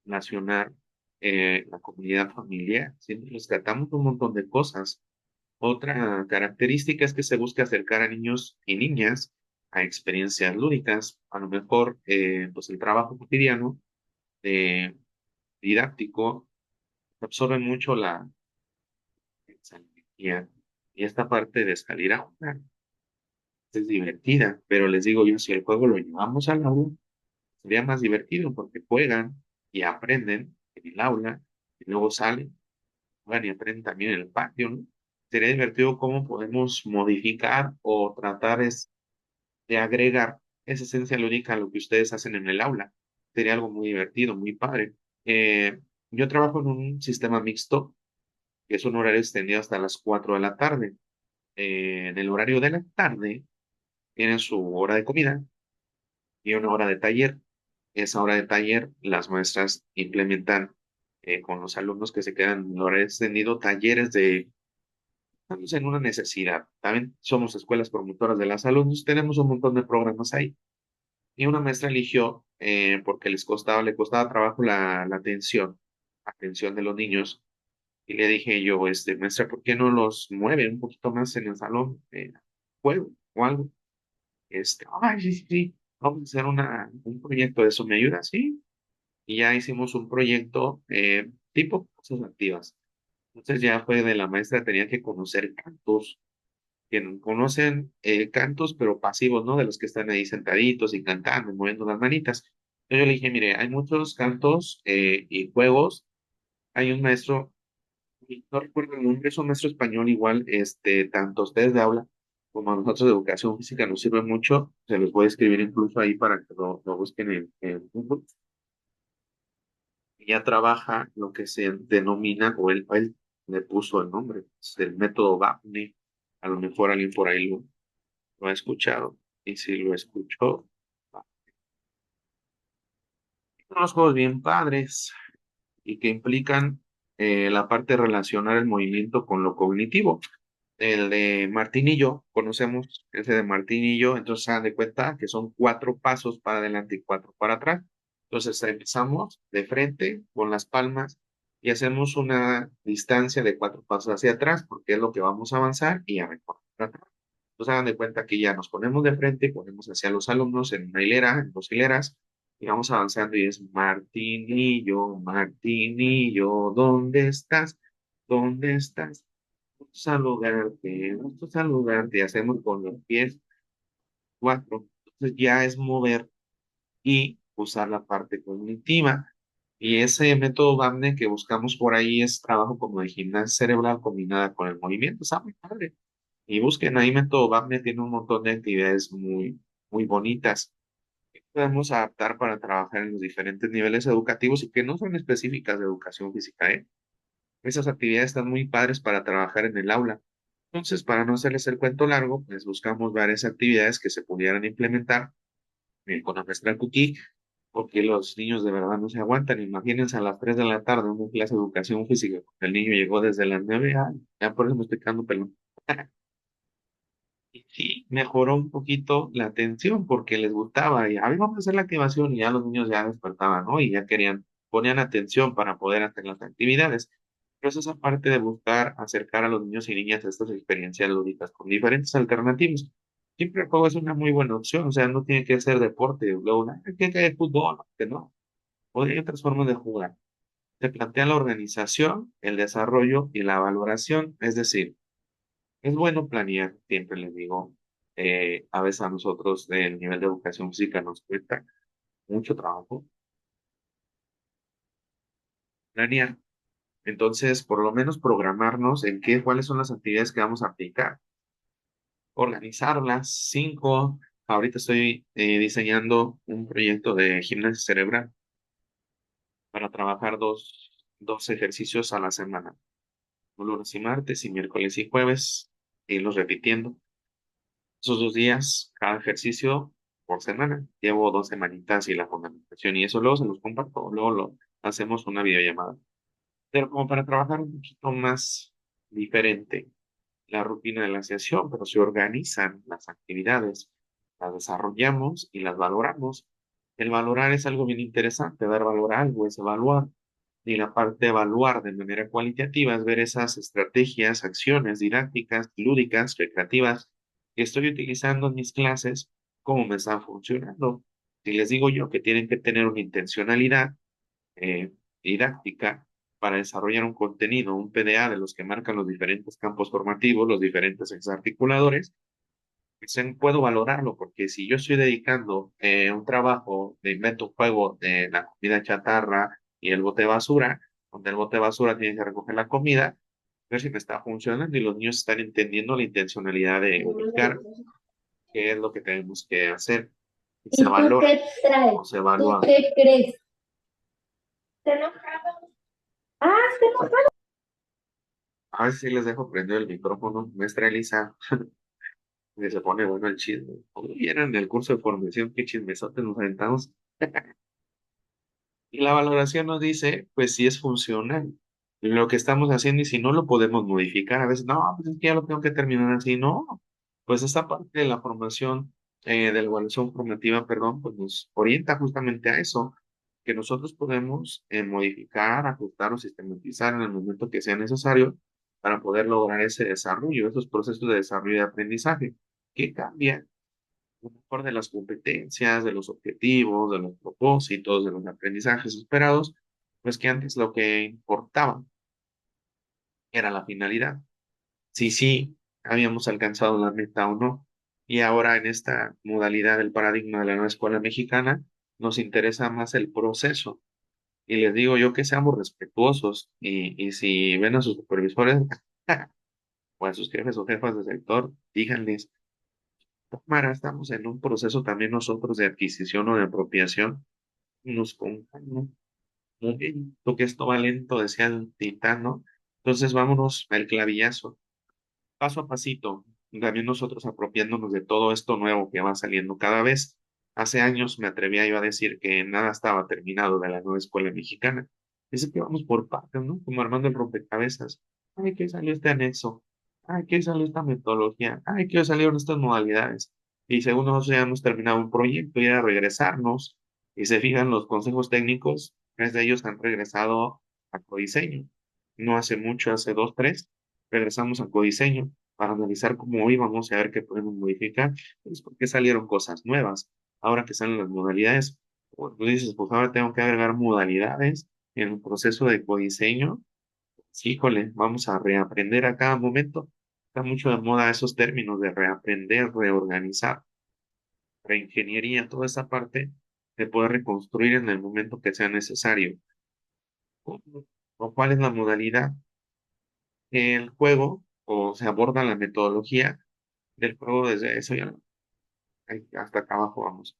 nacional, la comunidad familiar. Siempre rescatamos un montón de cosas. Otra característica es que se busca acercar a niños y niñas a experiencias lúdicas. A lo mejor, pues el trabajo cotidiano didáctico absorbe mucho esa energía, y esta parte de salir a jugar es divertida, pero les digo yo, si el juego lo llevamos al aula, sería más divertido porque juegan y aprenden en el aula y luego salen, juegan y aprenden también en el patio, ¿no? Sería divertido cómo podemos modificar o tratar de agregar esa esencia lúdica a lo que ustedes hacen en el aula. Sería algo muy divertido, muy padre. Eh, yo trabajo en un sistema mixto, que es un horario extendido hasta las 4 de la tarde. En el horario de la tarde tienen su hora de comida y una hora de taller. Esa hora de taller, las maestras implementan con los alumnos que se quedan en el horario extendido talleres de, estamos en una necesidad. También somos escuelas promotoras de la salud, nos tenemos un montón de programas ahí. Y una maestra eligió, porque le costaba trabajo la atención de los niños. Y le dije yo, maestra, ¿por qué no los mueve un poquito más en el salón? Juego o algo. Ay, sí, sí, sí, vamos a hacer un proyecto de eso, ¿me ayuda? Sí. Y ya hicimos un proyecto tipo cosas activas. Entonces ya fue de la maestra, tenía que conocer cantos, que conocen cantos, pero pasivos, ¿no? De los que están ahí sentaditos y cantando, moviendo las manitas. Entonces yo le dije, mire, hay muchos cantos y juegos. Hay un maestro, no recuerdo el nombre, es un maestro español igual, tanto ustedes de aula como a nosotros de educación física nos sirve mucho. Se los voy a escribir incluso ahí para que lo busquen en Google. Ella trabaja lo que se denomina, o él le puso el nombre, es el método Vapne. A lo mejor alguien por ahí lo ha escuchado. Y si lo escuchó, son unos juegos bien padres y que implican la parte de relacionar el movimiento con lo cognitivo. El de Martinillo, conocemos ese de Martinillo, entonces se dan de cuenta que son 4 pasos para adelante y 4 para atrás. Entonces empezamos de frente con las palmas y hacemos una distancia de 4 pasos hacia atrás, porque es lo que vamos a avanzar y a recorrer para atrás. Entonces hagan de cuenta que ya nos ponemos de frente, ponemos hacia los alumnos en una hilera, en 2 hileras, y vamos avanzando y es Martinillo, Martinillo, ¿dónde estás? ¿Dónde estás? Saludarte, gusto saludarte, hacemos con los pies 4. Entonces ya es mover y usar la parte cognitiva. Y ese método BAMNE que buscamos por ahí es trabajo como de gimnasia cerebral combinada con el movimiento. Está muy padre. Y busquen ahí método BAMNE, tiene un montón de actividades muy, muy bonitas que podemos adaptar para trabajar en los diferentes niveles educativos y que no son específicas de educación física, ¿eh? Esas actividades están muy padres para trabajar en el aula. Entonces, para no hacerles el cuento largo, pues buscamos varias actividades que se pudieran implementar con la maestra Cookie, porque los niños de verdad no se aguantan. Imagínense a las 3 de la tarde una clase de educación física, porque el niño llegó desde las 9, ya por eso me estoy quedando pelón. Y sí, mejoró un poquito la atención porque les gustaba y a ver, vamos a hacer la activación y ya los niños ya despertaban, ¿no? Y ya ponían atención para poder hacer las actividades. Pero eso es aparte de buscar acercar a los niños y niñas a estas experiencias lúdicas con diferentes alternativas. Siempre el juego es una muy buena opción, o sea, no tiene que ser deporte, luego, ¿qué hay fútbol? Que no, o hay otras formas de jugar. Se plantea la organización, el desarrollo y la valoración, es decir, es bueno planear, siempre les digo. A veces a nosotros del nivel de educación física nos cuesta mucho trabajo planear. Entonces, por lo menos programarnos en cuáles son las actividades que vamos a aplicar, organizarlas. 5, ahorita estoy diseñando un proyecto de gimnasia cerebral para trabajar dos ejercicios a la semana, lunes y martes y miércoles y jueves, irlos repitiendo. Esos 2 días, cada ejercicio por semana. Llevo 2 semanitas y la fundamentación y eso luego se los comparto, luego lo hacemos una videollamada. Pero como para trabajar un poquito más diferente la rutina de la sesión, pero se organizan las actividades, las desarrollamos y las valoramos. El valorar es algo bien interesante, dar valor a algo es evaluar. Y la parte de evaluar de manera cualitativa es ver esas estrategias, acciones didácticas, lúdicas, recreativas que estoy utilizando en mis clases, cómo me están funcionando. Si les digo yo que tienen que tener una intencionalidad eh, didáctica para desarrollar un contenido, un PDA de los que marcan los diferentes campos formativos, los diferentes exarticuladores, pues, puedo valorarlo, porque si yo estoy dedicando un trabajo de invento un juego de la comida chatarra y el bote de basura, donde el bote de basura tiene que recoger la comida, ver si me está funcionando y los niños están entendiendo la intencionalidad de ubicar qué es lo que tenemos que hacer. Y se ¿Y tú valora qué traes? o se ¿Tú evalúa. qué crees? ¿Está enojado? Ah, está enojado. A ver si les dejo prendido el micrófono, maestra Elisa, que se pone bueno el chisme. Como vieron en el curso de formación, qué chismesotes nos aventamos. Y la valoración nos dice, pues, si es funcional lo que estamos haciendo y si no lo podemos modificar. A veces, no, pues es que ya lo tengo que terminar así. No, pues esta parte de la formación, de la evaluación formativa, perdón, pues nos orienta justamente a eso, que nosotros podemos modificar, ajustar o sistematizar en el momento que sea necesario para poder lograr ese desarrollo, esos procesos de desarrollo y aprendizaje, que cambian lo mejor de las competencias, de los objetivos, de los propósitos, de los aprendizajes esperados, pues que antes lo que importaba era la finalidad. Si sí habíamos alcanzado la meta o no. Y ahora en esta modalidad del paradigma de la nueva escuela mexicana, nos interesa más el proceso. Y les digo yo que seamos respetuosos y si ven a sus supervisores o a sus jefes o jefas de sector, díganles, Mara, estamos en un proceso también nosotros de adquisición o de apropiación nos acompaña. Muy bien, lo que esto va lento, decía el titán, ¿no? Entonces vámonos al clavillazo, paso a pasito, también nosotros apropiándonos de todo esto nuevo que va saliendo cada vez. Hace años me atrevía yo a decir que nada estaba terminado de la nueva escuela mexicana. Dice que vamos por partes, ¿no? Como armando el rompecabezas. Ay, que salió este anexo. Ay, que salió esta metodología. Ay, que salieron estas modalidades. Y según nosotros ya hemos terminado un proyecto y era regresarnos. Y se fijan los consejos técnicos, tres de ellos han regresado a codiseño. No hace mucho, hace dos, tres, regresamos a codiseño para analizar cómo íbamos y a ver qué podemos modificar, pues porque salieron cosas nuevas. Ahora que salen las modalidades, pues tú dices, pues ahora tengo que agregar modalidades en el proceso de codiseño. Sí, híjole, vamos a reaprender a cada momento. Está mucho de moda esos términos de reaprender, reorganizar, reingeniería, toda esa parte de poder reconstruir en el momento que sea necesario. ¿Cómo? ¿O cuál es la modalidad? El juego, o se aborda la metodología del juego desde eso ya hasta acá abajo vamos.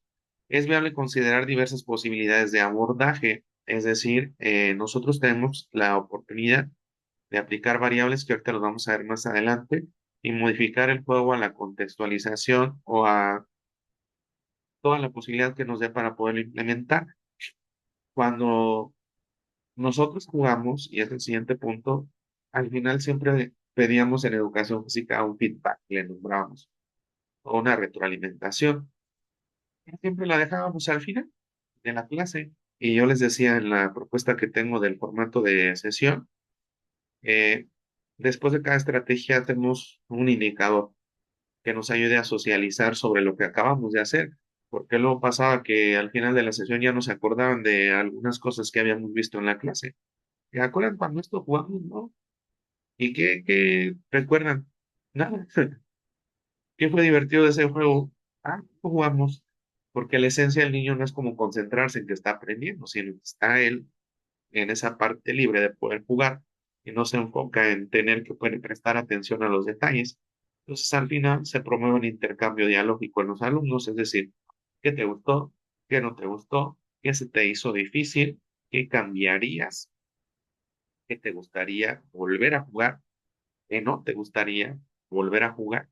Es viable considerar diversas posibilidades de abordaje, es decir, nosotros tenemos la oportunidad de aplicar variables que ahorita los vamos a ver más adelante y modificar el juego a la contextualización o a toda la posibilidad que nos dé para poderlo implementar. Cuando nosotros jugamos, y es el siguiente punto, al final siempre pedíamos en educación física un feedback, le nombrábamos, o una retroalimentación. Siempre la dejábamos al final de la clase. Y yo les decía en la propuesta que tengo del formato de sesión, eh, después de cada estrategia hacemos un indicador que nos ayude a socializar sobre lo que acabamos de hacer, porque luego pasaba que al final de la sesión ya no se acordaban de algunas cosas que habíamos visto en la clase. ¿Se acuerdan cuando esto jugamos, no? ¿Y qué recuerdan? Nada. ¿Qué fue divertido de ese juego? Ah, jugamos. Porque la esencia del niño no es como concentrarse en que está aprendiendo, sino que está él en esa parte libre de poder jugar y no se enfoca en tener que poder prestar atención a los detalles. Entonces, al final se promueve un intercambio dialógico en los alumnos, es decir, ¿qué te gustó? ¿Qué no te gustó? ¿Qué se te hizo difícil? ¿Qué cambiarías? ¿Qué te gustaría volver a jugar? ¿Qué no te gustaría volver a jugar?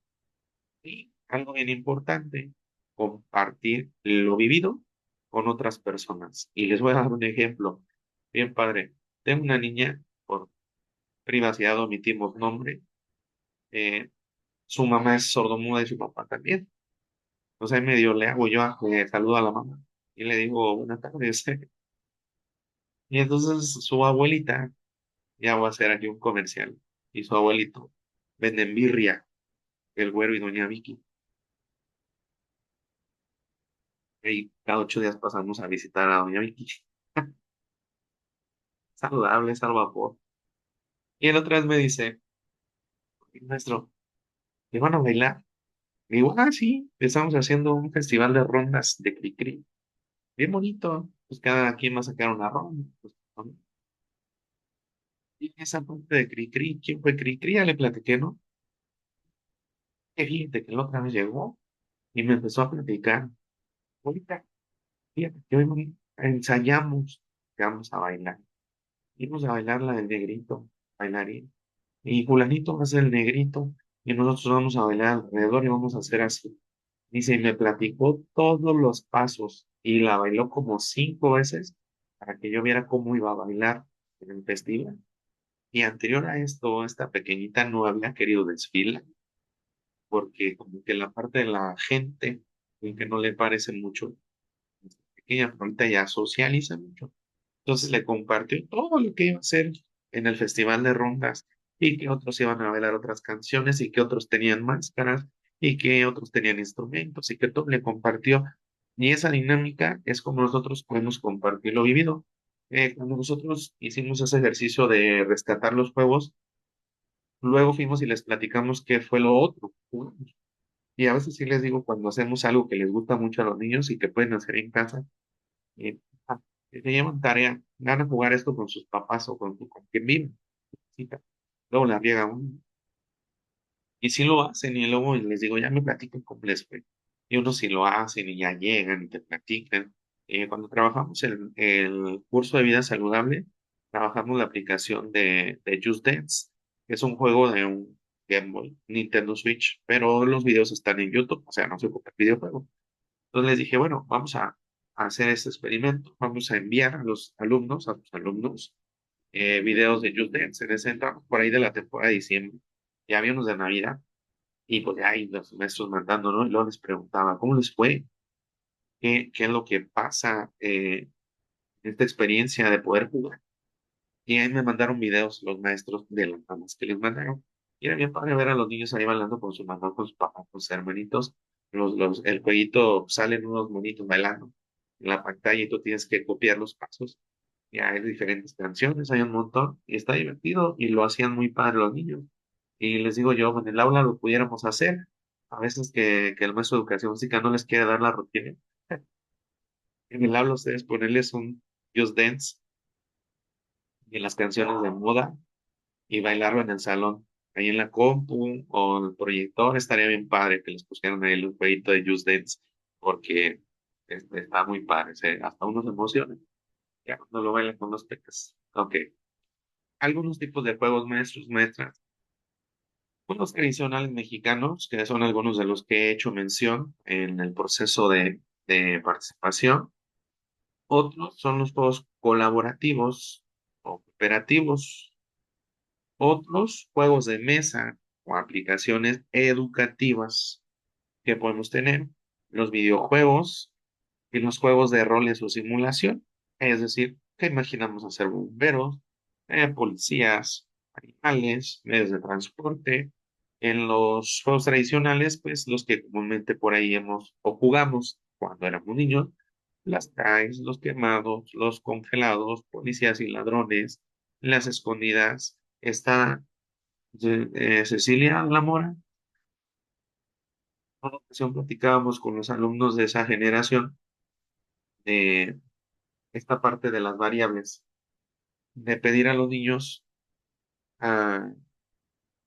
Y algo bien importante, compartir lo vivido con otras personas. Y les voy a dar un ejemplo bien padre. Tengo una niña, por privacidad omitimos nombre, eh, su mamá es sordomuda y su papá también. Entonces ahí medio le hago yo a que saludo a la mamá y le digo buenas tardes. Y entonces su abuelita, ya voy a hacer aquí un comercial, y su abuelito venden birria, el güero y doña Vicky. Y cada 8 días pasamos a visitar a doña Vicky. Saludables al vapor. Y el otra vez me dice, maestro, ¿me van a bailar? Le digo, ah, sí, estamos haciendo un festival de rondas de cri-cri. Bien bonito. Pues cada quien va a sacar una ronda. Pues, ¿no? Y esa parte de cri-cri, ¿quién fue cri-cri? Ya le platiqué, ¿no? Que fíjate que la otra vez llegó y me empezó a platicar. Ahorita, fíjate que hoy ensayamos. que vamos a bailar. Vamos a bailar la del negrito, bailarín. Y fulanito va a ser el negrito y nosotros vamos a bailar alrededor y vamos a hacer así. Dice, y me platicó todos los pasos y la bailó como 5 veces para que yo viera cómo iba a bailar en el festival. Y anterior a esto, esta pequeñita no había querido desfilar porque como que la parte de la gente, que no le parece mucho, pequeña, pero ahorita ya socializa mucho. Entonces le compartió todo lo que iba a hacer en el festival de rondas y que otros iban a bailar otras canciones y que otros tenían máscaras y que otros tenían instrumentos y que todo le compartió. Y esa dinámica es como nosotros podemos compartir lo vivido. Cuando nosotros hicimos ese ejercicio de rescatar los juegos, luego fuimos y les platicamos qué fue lo otro. Y a veces sí les digo cuando hacemos algo que les gusta mucho a los niños y que pueden hacer en casa, eh, ah, que se llevan tarea, van a jugar esto con sus papás o con quien viven. Cita. Luego la riega uno. Y si lo hacen y luego les digo, ya me platican cómo les fue. Y unos sí lo hacen y ya llegan y te platican. Cuando trabajamos el curso de vida saludable, trabajamos la aplicación de Just Dance, que es un juego de un Game Boy, Nintendo Switch, pero los videos están en YouTube, o sea, no se ocupa el videojuego. Entonces les dije, bueno, vamos a hacer este experimento, vamos a enviar a los alumnos, videos de Just Dance. En ese entramos por ahí de la temporada de diciembre. Ya había unos de Navidad y pues ya ahí los maestros mandando, ¿no? Y luego les preguntaba, ¿cómo les fue? ¿Qué es lo que pasa en esta experiencia de poder jugar? Y ahí me mandaron videos los maestros de las mamás que les mandaron. Y era bien padre ver a los niños ahí bailando con su mamá, con su papá, con sus hermanitos. El jueguito salen unos monitos bailando en la pantalla y tú tienes que copiar los pasos. Y hay diferentes canciones, hay un montón. Y está divertido y lo hacían muy padre los niños. Y les digo yo, en el aula lo pudiéramos hacer. A veces que el maestro de educación física no les quiere dar la rutina. En el aula ustedes ponerles un Just Dance y las canciones de moda y bailarlo en el salón. Ahí en la compu o en el proyector estaría bien padre que les pusieran ahí el jueguito de Just Dance porque está muy padre. Hasta uno se emociona ya cuando lo bailan con los peques. Ok. Algunos tipos de juegos maestros, maestras. Unos tradicionales mexicanos, que son algunos de los que he hecho mención en el proceso de participación. Otros son los juegos colaborativos o cooperativos. Otros juegos de mesa o aplicaciones educativas que podemos tener. Los videojuegos y los juegos de roles o simulación. Es decir, que imaginamos hacer bomberos, policías, animales, medios de transporte. En los juegos tradicionales, pues los que comúnmente por ahí hemos o jugamos cuando éramos niños, las CAIs, los quemados, los congelados, policías y ladrones, las escondidas. Está Cecilia Lamora. En una ocasión platicábamos con los alumnos de esa generación de esta parte de las variables, de pedir a los niños a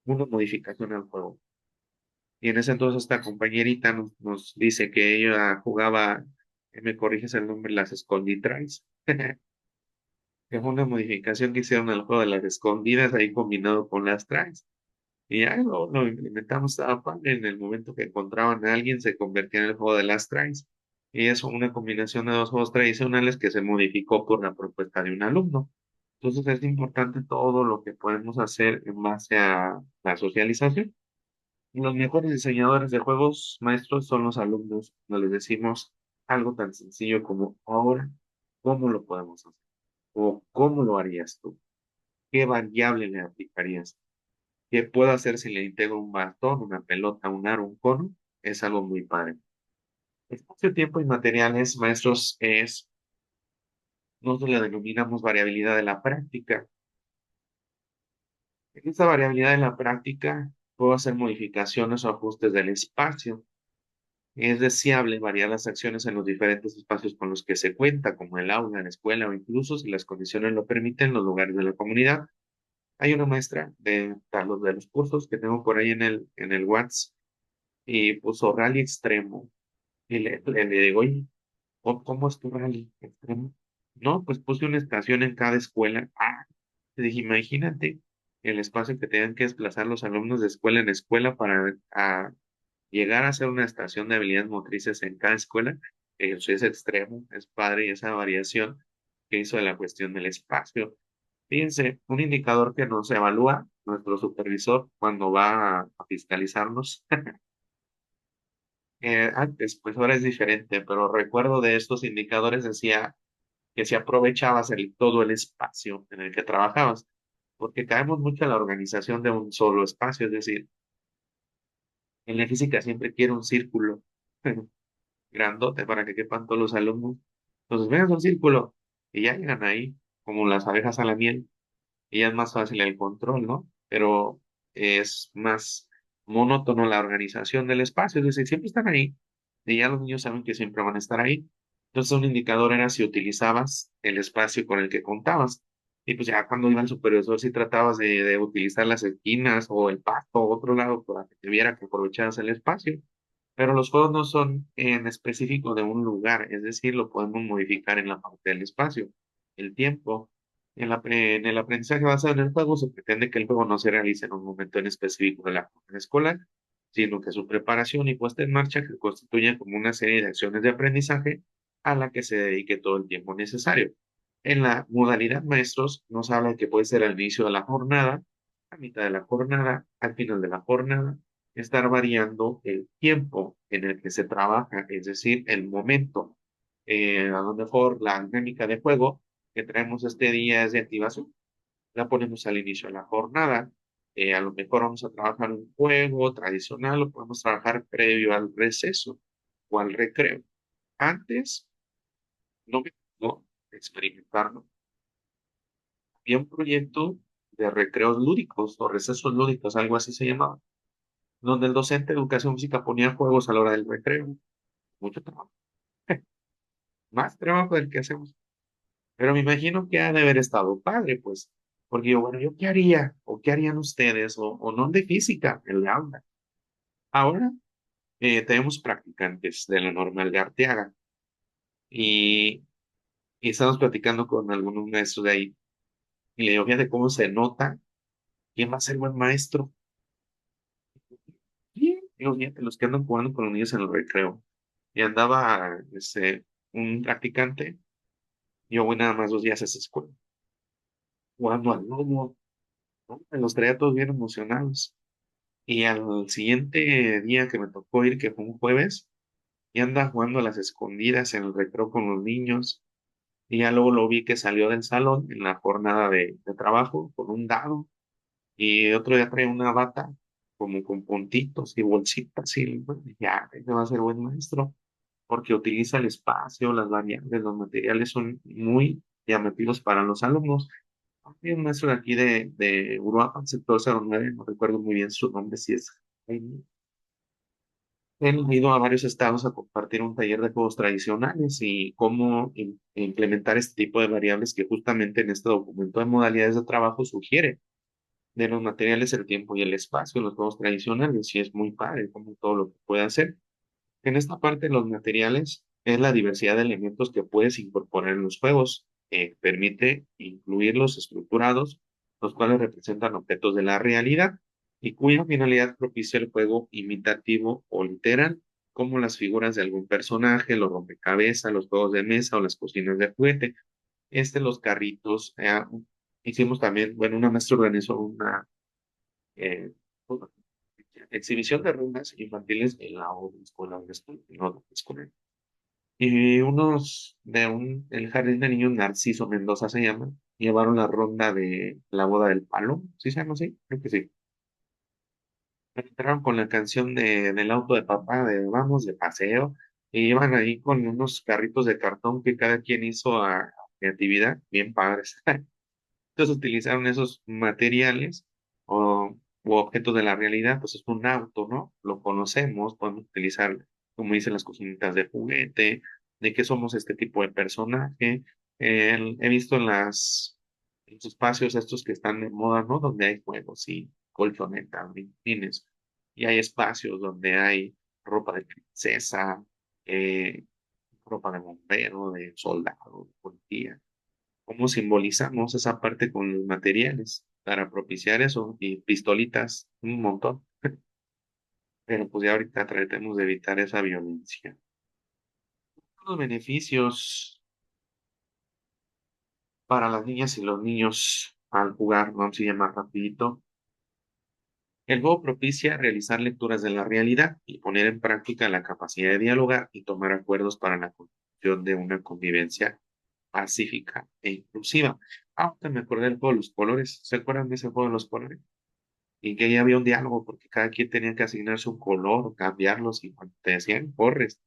una modificación al juego. Y en ese entonces esta compañerita nos dice que ella jugaba, me corriges el nombre, las esconditras, que fue una modificación que hicieron al juego de las escondidas ahí combinado con las tries. Y ya lo implementamos, estaba padre. En el momento que encontraban a alguien, se convertía en el juego de las tries. Y es una combinación de dos juegos tradicionales que se modificó por la propuesta de un alumno. Entonces es importante todo lo que podemos hacer en base a la socialización. Y los mejores diseñadores de juegos maestros son los alumnos. No les decimos algo tan sencillo como ahora, ¿cómo lo podemos hacer? O ¿cómo lo harías tú? ¿Qué variable le aplicarías? ¿Qué puedo hacer si le integro un bastón, una pelota, un aro, un cono? Es algo muy padre. Espacio, tiempo y materiales, maestros, nosotros le denominamos variabilidad de la práctica. En esta variabilidad de la práctica puedo hacer modificaciones o ajustes del espacio. Es deseable variar las acciones en los diferentes espacios con los que se cuenta, como el aula, la escuela o incluso, si las condiciones lo permiten, los lugares de la comunidad. Hay una maestra de los cursos que tengo por ahí en el WhatsApp y puso rally extremo. Y le digo, oye, ¿cómo es tu rally extremo? No, pues puse una estación en cada escuela. Ah, te dije, imagínate el espacio que tengan que desplazar los alumnos de escuela en escuela para llegar a ser una estación de habilidades motrices en cada escuela. Eso es extremo, es padre y esa variación que hizo de la cuestión del espacio. Fíjense, un indicador que nos evalúa nuestro supervisor cuando va a fiscalizarnos. Antes, pues ahora es diferente, pero recuerdo de estos indicadores decía que si aprovechabas todo el espacio en el que trabajabas, porque caemos mucho en la organización de un solo espacio, es decir, en la física siempre quiere un círculo grandote para que quepan todos los alumnos. Entonces, vean un círculo y ya llegan ahí, como las abejas a la miel, y ya es más fácil el control, ¿no? Pero es más monótono la organización del espacio, es decir, siempre están ahí, y ya los niños saben que siempre van a estar ahí. Entonces, un indicador era si utilizabas el espacio con el que contabas. Y pues ya cuando iba el supervisor, si tratabas de utilizar las esquinas o el pasto o otro lado para que te viera que aprovechabas el espacio. Pero los juegos no son en específico de un lugar, es decir, lo podemos modificar en la parte del espacio, el tiempo. En el aprendizaje basado en el juego se pretende que el juego no se realice en un momento en específico de la jornada escolar, sino que su preparación y puesta en marcha que constituyen como una serie de acciones de aprendizaje a la que se dedique todo el tiempo necesario. En la modalidad maestros nos habla de que puede ser al inicio de la jornada, a mitad de la jornada, al final de la jornada, estar variando el tiempo en el que se trabaja, es decir, el momento. A lo mejor la dinámica de juego que traemos este día es de activación, la ponemos al inicio de la jornada. A lo mejor vamos a trabajar un juego tradicional o podemos trabajar previo al receso o al recreo. Antes no me tocó experimentarlo. Había un proyecto de recreos lúdicos o recesos lúdicos, algo así se llamaba, donde el docente de educación física ponía juegos a la hora del recreo. Mucho trabajo, más trabajo del que hacemos. Pero me imagino que ha de haber estado padre, pues, porque yo, bueno, ¿yo qué haría? ¿O qué harían ustedes? O no de física, en la aula. Ahora tenemos practicantes de la normal de Arteaga y, y estamos platicando con algunos maestros de ahí y le digo, fíjate cómo se nota quién va a ser buen maestro. Y digo, fíjate, los que andan jugando con los niños en el recreo. Y andaba un practicante, yo voy nada más 2 días a esa escuela, jugando al lobo, ¿no? Me los traía todos bien emocionados. Y al siguiente día que me tocó ir, que fue un jueves, y anda jugando a las escondidas en el recreo con los niños. Y ya luego lo vi que salió del salón en la jornada de trabajo con un dado. Y otro día trae una bata como con puntitos y bolsitas. Y bueno, ya, ese va a ser buen maestro porque utiliza el espacio, las variables, los materiales son muy llamativos para los alumnos. Hay un maestro de aquí de Uruapan, sector 09, no recuerdo muy bien su nombre, si es Jaime. Él ha ido a varios estados a compartir un taller de juegos tradicionales y cómo implementar este tipo de variables que justamente en este documento de modalidades de trabajo sugiere de los materiales, el tiempo y el espacio en los juegos tradicionales. Y es muy padre como todo lo que puede hacer. En esta parte, los materiales es la diversidad de elementos que puedes incorporar en los juegos. Permite incluirlos estructurados, los cuales representan objetos de la realidad y cuya finalidad propicia el juego imitativo o literal, como las figuras de algún personaje, los rompecabezas, los juegos de mesa o las cocinas de juguete. Los carritos. Hicimos también, bueno, una maestra organizó una eh, exhibición de runas infantiles en la escuela, no, escuela. Y unos el Jardín de Niños Narciso Mendoza se llama, llevaron la ronda de la boda del palo, ¿sí se llama así? Creo que sí. Entraron con la canción del auto de papá, de vamos de paseo, y iban ahí con unos carritos de cartón que cada quien hizo a creatividad, bien padres. Entonces utilizaron esos materiales o objetos de la realidad, pues es un auto, ¿no? Lo conocemos, podemos utilizar, como dicen las cocinitas de juguete, de qué somos este tipo de personaje. He visto en los espacios estos que están de moda, ¿no? Donde hay juegos y colchonetas, brinquines, y hay espacios donde hay ropa de princesa, eh, ropa de bombero, de soldado, de policía. cómo simbolizamos esa parte con los materiales para propiciar eso y pistolitas, un montón. Pero pues ya ahorita tratemos de evitar esa violencia. Los beneficios para las niñas y los niños al jugar, vamos a llamar rapidito. El juego propicia realizar lecturas de la realidad y poner en práctica la capacidad de dialogar y tomar acuerdos para la construcción de una convivencia pacífica e inclusiva. Ah, ahorita me acordé del juego de los colores. ¿Se acuerdan de ese juego de los colores? Y que ahí había un diálogo porque cada quien tenía que asignarse un color o cambiarlos y cuando te decían corres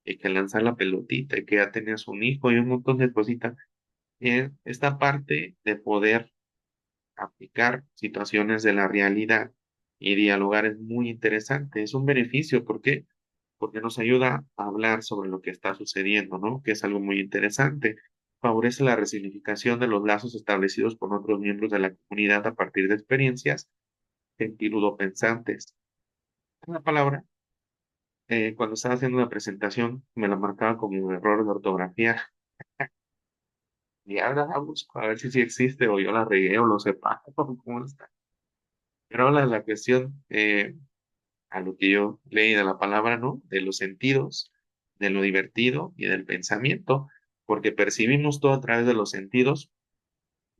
y que lanzar la pelotita y que ya tenías un hijo y un montón de cositas. Esta parte de poder aplicar situaciones de la realidad y dialogar es muy interesante. Es un beneficio. ¿Por qué? Porque nos ayuda a hablar sobre lo que está sucediendo, ¿no? Que es algo muy interesante. Favorece la resignificación de los lazos establecidos con otros miembros de la comunidad a partir de experiencias sentirudo-pensantes. Una palabra, cuando estaba haciendo una presentación, me la marcaba como un error de ortografía. Y ahora la busco a ver si sí existe o yo la regué o lo sepa. ¿Cómo está? Pero habla de la cuestión, a lo que yo leí de la palabra, ¿no? De los sentidos, de lo divertido y del pensamiento, porque percibimos todo a través de los sentidos,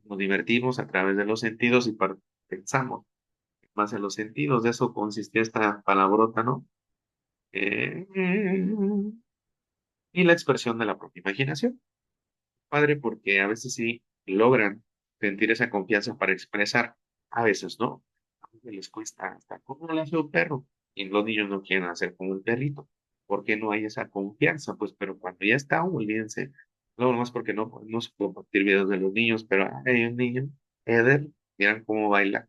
nos divertimos a través de los sentidos y pensamos más en los sentidos. De eso consistía esta palabrota, ¿no? Eh, y la expresión de la propia imaginación. Padre, porque a veces sí logran sentir esa confianza para expresar, a veces no. A veces les cuesta hasta cómo le hace un perro y los niños no quieren hacer como el perrito. ¿Por qué no hay esa confianza? Pues, pero cuando ya está, olvídense. No, más porque no se puede compartir videos de los niños, pero hay un niño, Eder, miran cómo baila.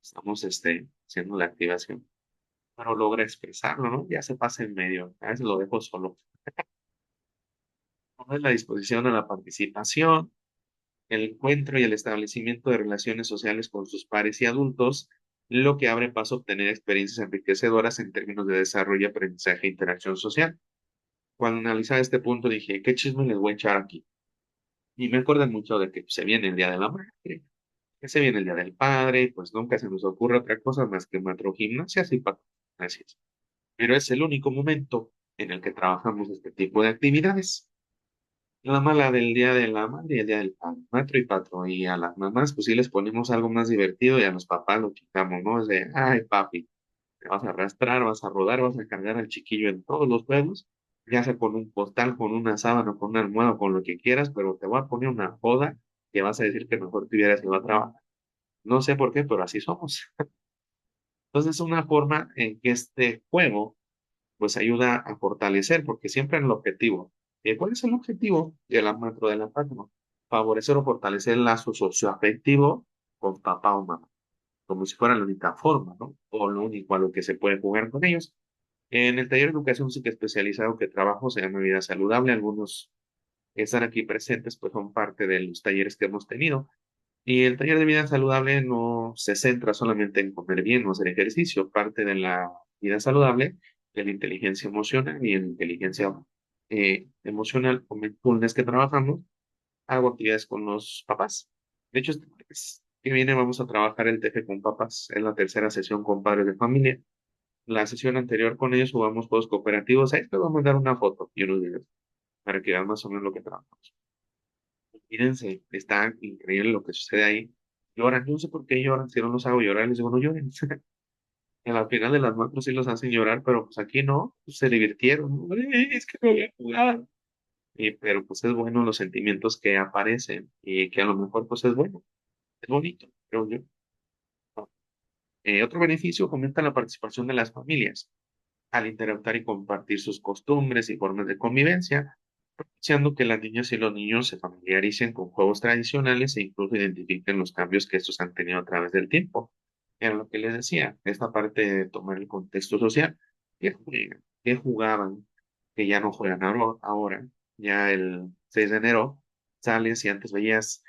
Estamos haciendo la activación, pero logra expresarlo, ¿no? Ya se pasa en medio, a veces lo dejo solo. No es la disposición a la participación, el encuentro y el establecimiento de relaciones sociales con sus pares y adultos, lo que abre paso a obtener experiencias enriquecedoras en términos de desarrollo, aprendizaje e interacción social. Cuando analizaba este punto dije, ¿qué chisme les voy a echar aquí? Y me acuerdan mucho de que se viene el Día de la Madre, que se viene el Día del Padre, pues nunca se nos ocurre otra cosa más que gimnasias y patinajes. Pero es el único momento en el que trabajamos este tipo de actividades. La mala del día de la madre y el día del padre, matro y patro. Y a las mamás, pues sí les ponemos algo más divertido y a los papás lo quitamos, ¿no? Es de, ay, papi, te vas a arrastrar, vas a rodar, vas a cargar al chiquillo en todos los juegos, ya sea con un postal, con una sábana, con una almohada, con lo que quieras, pero te voy a poner una joda que vas a decir que mejor te hubieras ido a trabajar. No sé por qué, pero así somos. Entonces, es una forma en que este juego pues ayuda a fortalecer, porque siempre en el objetivo. ¿Cuál es el objetivo de la macro de la PACMO? Favorecer o fortalecer el lazo socioafectivo con papá o mamá, como si fuera la única forma, ¿no? O lo único a lo que se puede jugar con ellos. En el taller de educación física especializado que trabajo se llama Vida Saludable. Algunos que están aquí presentes, pues son parte de los talleres que hemos tenido. Y el taller de vida saludable no se centra solamente en comer bien o hacer ejercicio. Parte de la vida saludable de la inteligencia emocional y en inteligencia emocional con mindfulness que trabajamos, hago actividades con los papás. De hecho, este mes que viene vamos a trabajar el TF con papás. Es la tercera sesión con padres de familia. La sesión anterior con ellos jugamos juegos cooperativos. Ahí te voy a mandar una foto y unos videos para que vean más o menos lo que trabajamos. Fíjense, está increíble lo que sucede ahí. Lloran, yo no sé por qué lloran, si no los hago llorar, les digo, no lloren. Y al final de las macros sí los hacen llorar, pero pues aquí no, pues, se divirtieron. ¿No? Es que no voy a jugar. Pero pues es bueno los sentimientos que aparecen y que a lo mejor pues es bueno, es bonito, creo yo. Otro beneficio, fomenta la participación de las familias al interactuar y compartir sus costumbres y formas de convivencia, propiciando que las niñas y los niños se familiaricen con juegos tradicionales e incluso identifiquen los cambios que estos han tenido a través del tiempo. Era lo que les decía, esta parte de tomar el contexto social, que juegan, que jugaban, que ya no juegan ahora, ya el 6 de enero sales y antes veías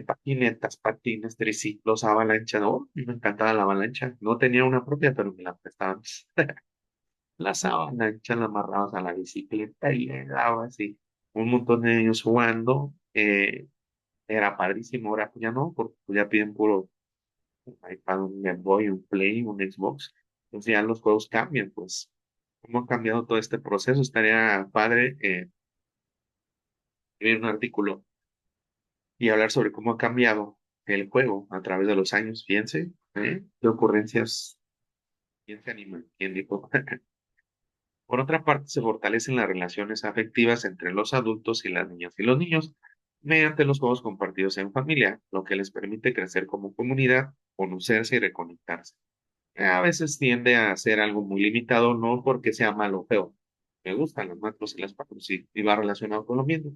patinetas, patines, triciclos, avalancha, ¿no? Me encantaba la avalancha, no tenía una propia, pero me la prestaban. La sábana hecha la amarrabas a la bicicleta y le dabas y un montón de niños jugando. era padrísimo, ahora pues ya no, porque pues ya piden puro un iPad, un Game Boy, un Play, un Xbox. Entonces ya los juegos cambian, pues. ¿Cómo ha cambiado todo este proceso? Estaría padre escribir un artículo y hablar sobre cómo ha cambiado el juego a través de los años. Fíjense, ¿eh? ¿Qué ocurrencias? ¿Quién se anima? ¿Quién dijo? Por otra parte, se fortalecen las relaciones afectivas entre los adultos y las niñas y los niños mediante los juegos compartidos en familia, lo que les permite crecer como comunidad, conocerse y reconectarse. A veces tiende a ser algo muy limitado, no porque sea malo o feo. Me gustan los macros y las macros y va relacionado con lo mismo,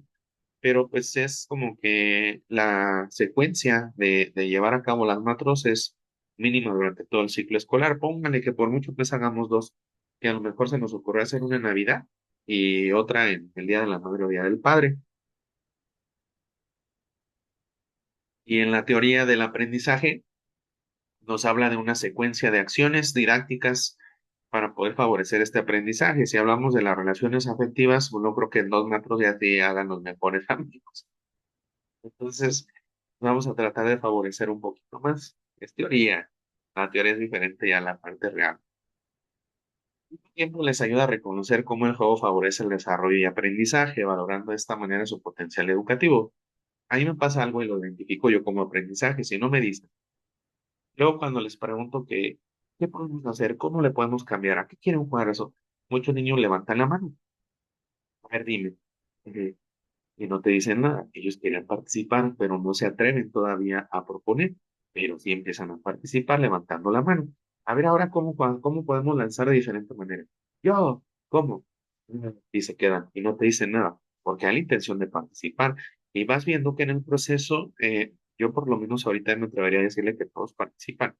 pero pues es como que la secuencia de llevar a cabo las macros es mínima durante todo el ciclo escolar. Póngale que por mucho pues hagamos dos, que a lo mejor se nos ocurre hacer una en Navidad y otra en el Día de la Madre o Día del Padre. Y en la teoría del aprendizaje nos habla de una secuencia de acciones didácticas para poder favorecer este aprendizaje. Si hablamos de las relaciones afectivas, pues no creo que en 2 metros ya te hagan los mejores amigos. Entonces, vamos a tratar de favorecer un poquito más. Es teoría. La teoría es diferente ya a la parte real. El tiempo les ayuda a reconocer cómo el juego favorece el desarrollo y aprendizaje, valorando de esta manera su potencial educativo. A mí me pasa algo y lo identifico yo como aprendizaje, si no me dicen. Luego cuando les pregunto qué podemos hacer, cómo le podemos cambiar, a qué quieren jugar eso, muchos niños levantan la mano. A ver, dime. Eh, y no te dicen nada. Ellos quieren participar, pero no se atreven todavía a proponer, pero sí empiezan a participar levantando la mano. A ver ahora cómo podemos lanzar de diferente manera. Yo, ¿cómo? Y se quedan y no te dicen nada, porque hay la intención de participar. Y vas viendo que en el proceso, yo por lo menos ahorita me atrevería a decirle que todos participan,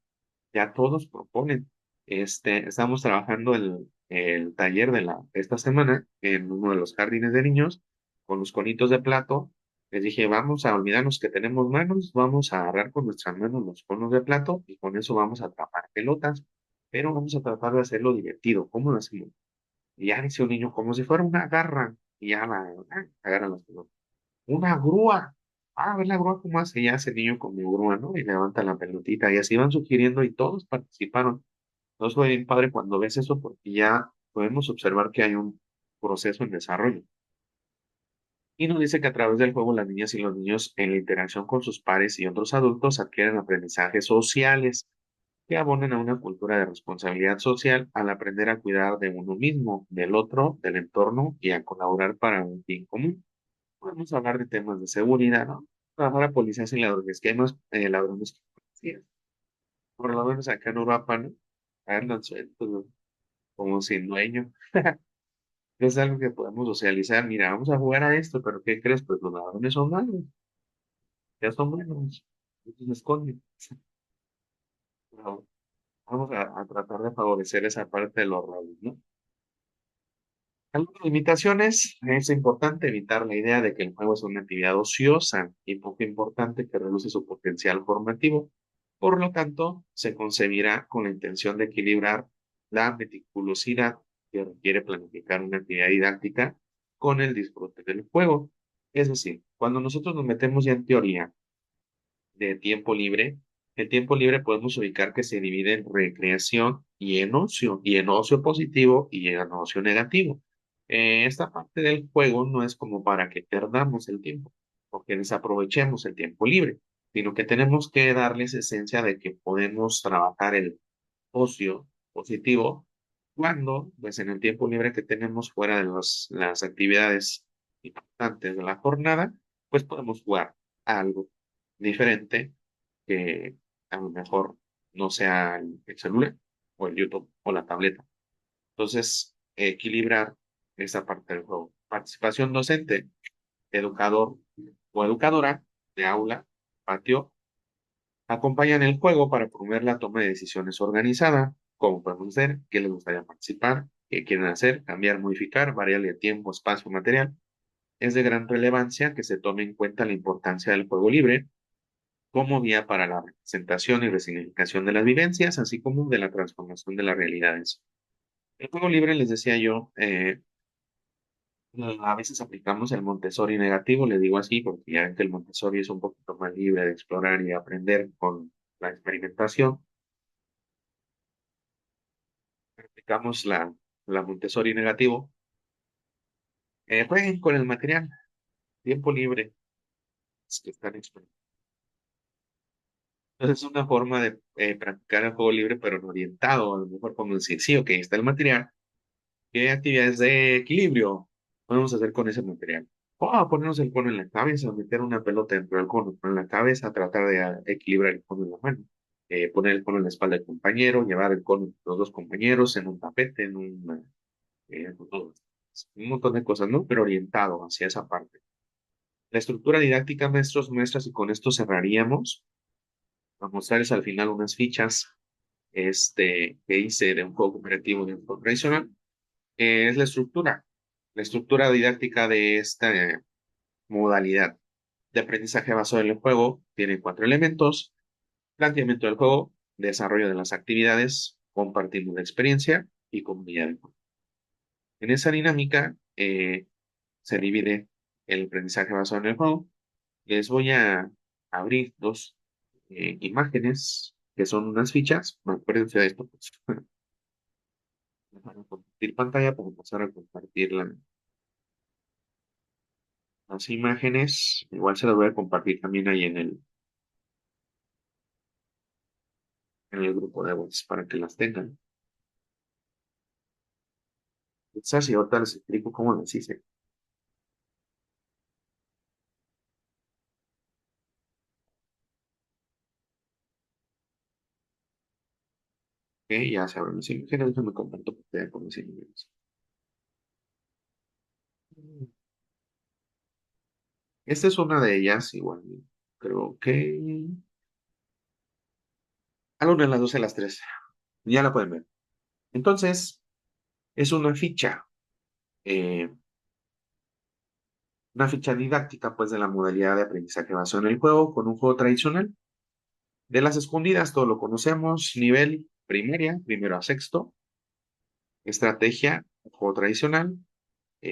ya todos proponen. Estamos trabajando el taller esta semana en uno de los jardines de niños con los conitos de plato. Les dije, vamos a olvidarnos que tenemos manos, vamos a agarrar con nuestras manos los conos de plato y con eso vamos a atrapar pelotas, pero vamos a tratar de hacerlo divertido. ¿Cómo lo hacemos? Y ya dice un niño, como si fuera una garra, y ya agarran las pelotas. Una grúa. A ver la grúa cómo hace, ya hace el niño con mi grúa, ¿no? Y levanta la pelotita, y así van sugiriendo y todos participaron. Entonces fue bien padre cuando ves eso porque ya podemos observar que hay un proceso en desarrollo. Y nos dice que a través del juego las niñas y los niños en la interacción con sus pares y otros adultos adquieren aprendizajes sociales que abonan a una cultura de responsabilidad social al aprender a cuidar de uno mismo, del otro, del entorno y a colaborar para un bien común. Podemos hablar de temas de seguridad, ¿no? Trabajar a policías y ladrones, que hay más ladrones que policías. Por lo menos acá en Europa, ¿no? Andan sueltos, ¿no? Como sin dueño. Es algo que podemos socializar. Mira, vamos a jugar a esto, pero ¿qué crees? Pues los ladrones son malos, ya son buenos, ellos se esconden. Pero vamos a tratar de favorecer esa parte de los roles, ¿no? Algunas limitaciones, es importante evitar la idea de que el juego es una actividad ociosa y poco importante que reduce su potencial formativo. Por lo tanto, se concebirá con la intención de equilibrar la meticulosidad que requiere planificar una actividad didáctica con el disfrute del juego. Es decir, cuando nosotros nos metemos ya en teoría de tiempo libre, el tiempo libre podemos ubicar que se divide en recreación y en ocio positivo y en ocio negativo. Esta parte del juego no es como para que perdamos el tiempo o que desaprovechemos el tiempo libre, sino que tenemos que darles esencia de que podemos trabajar el ocio positivo cuando, pues en el tiempo libre que tenemos fuera de las actividades importantes de la jornada, pues podemos jugar algo diferente que a lo mejor no sea el celular o el YouTube o la tableta. Entonces, equilibrar esa parte del juego. Participación docente, educador o educadora de aula, patio, acompañan el juego para promover la toma de decisiones organizada, como podemos ver, qué les gustaría participar, qué quieren hacer, cambiar, modificar, variarle tiempo, espacio, material. Es de gran relevancia que se tome en cuenta la importancia del juego libre como vía para la representación y resignificación de las vivencias, así como de la transformación de las realidades. El juego libre, les decía yo, A veces aplicamos el Montessori negativo, le digo así, porque ya ven que el Montessori es un poquito más libre de explorar y aprender con la experimentación. Aplicamos la Montessori negativo. Jueguen con el material, tiempo libre, es que están experimentando. Entonces es una forma de practicar el juego libre, pero no orientado. A lo mejor como decir, sí, ok, está el material. ¿Qué actividades de equilibrio podemos hacer con ese material? Ponernos el cono en la cabeza, meter una pelota dentro del cono en la cabeza, tratar de equilibrar el cono en la mano. Poner el cono en la espalda del compañero, llevar el cono entre los dos compañeros en un tapete, todo. Un montón de cosas, ¿no? Pero orientado hacia esa parte. La estructura didáctica, maestros, maestras, y con esto cerraríamos. Vamos a mostrarles al final unas fichas que hice de un juego cooperativo de un juego tradicional. Es la estructura didáctica de esta modalidad de aprendizaje basado en el juego. Tiene cuatro elementos: planteamiento del juego, desarrollo de las actividades, compartiendo la experiencia y comunidad de juego. En esa dinámica se divide el aprendizaje basado en el juego. Les voy a abrir dos imágenes que son unas fichas. Bueno, acuérdense de esto, pues. Para compartir pantalla, para pasar a compartir las imágenes. Igual se las voy a compartir también ahí en el grupo de WhatsApp para que las tengan. Quizás y ahorita les explico cómo las hice. Ok, ya se abren las imágenes, déjame comparto pantalla con las imágenes. Esta es una de ellas, igual. Creo que a la una, a las 12, a las 3. Ya la pueden ver. Entonces, es eh, una ficha didáctica, pues, de la modalidad de aprendizaje basado en el juego, con un juego tradicional. De las escondidas, todo lo conocemos, nivel primaria, primero a sexto, estrategia, juego tradicional,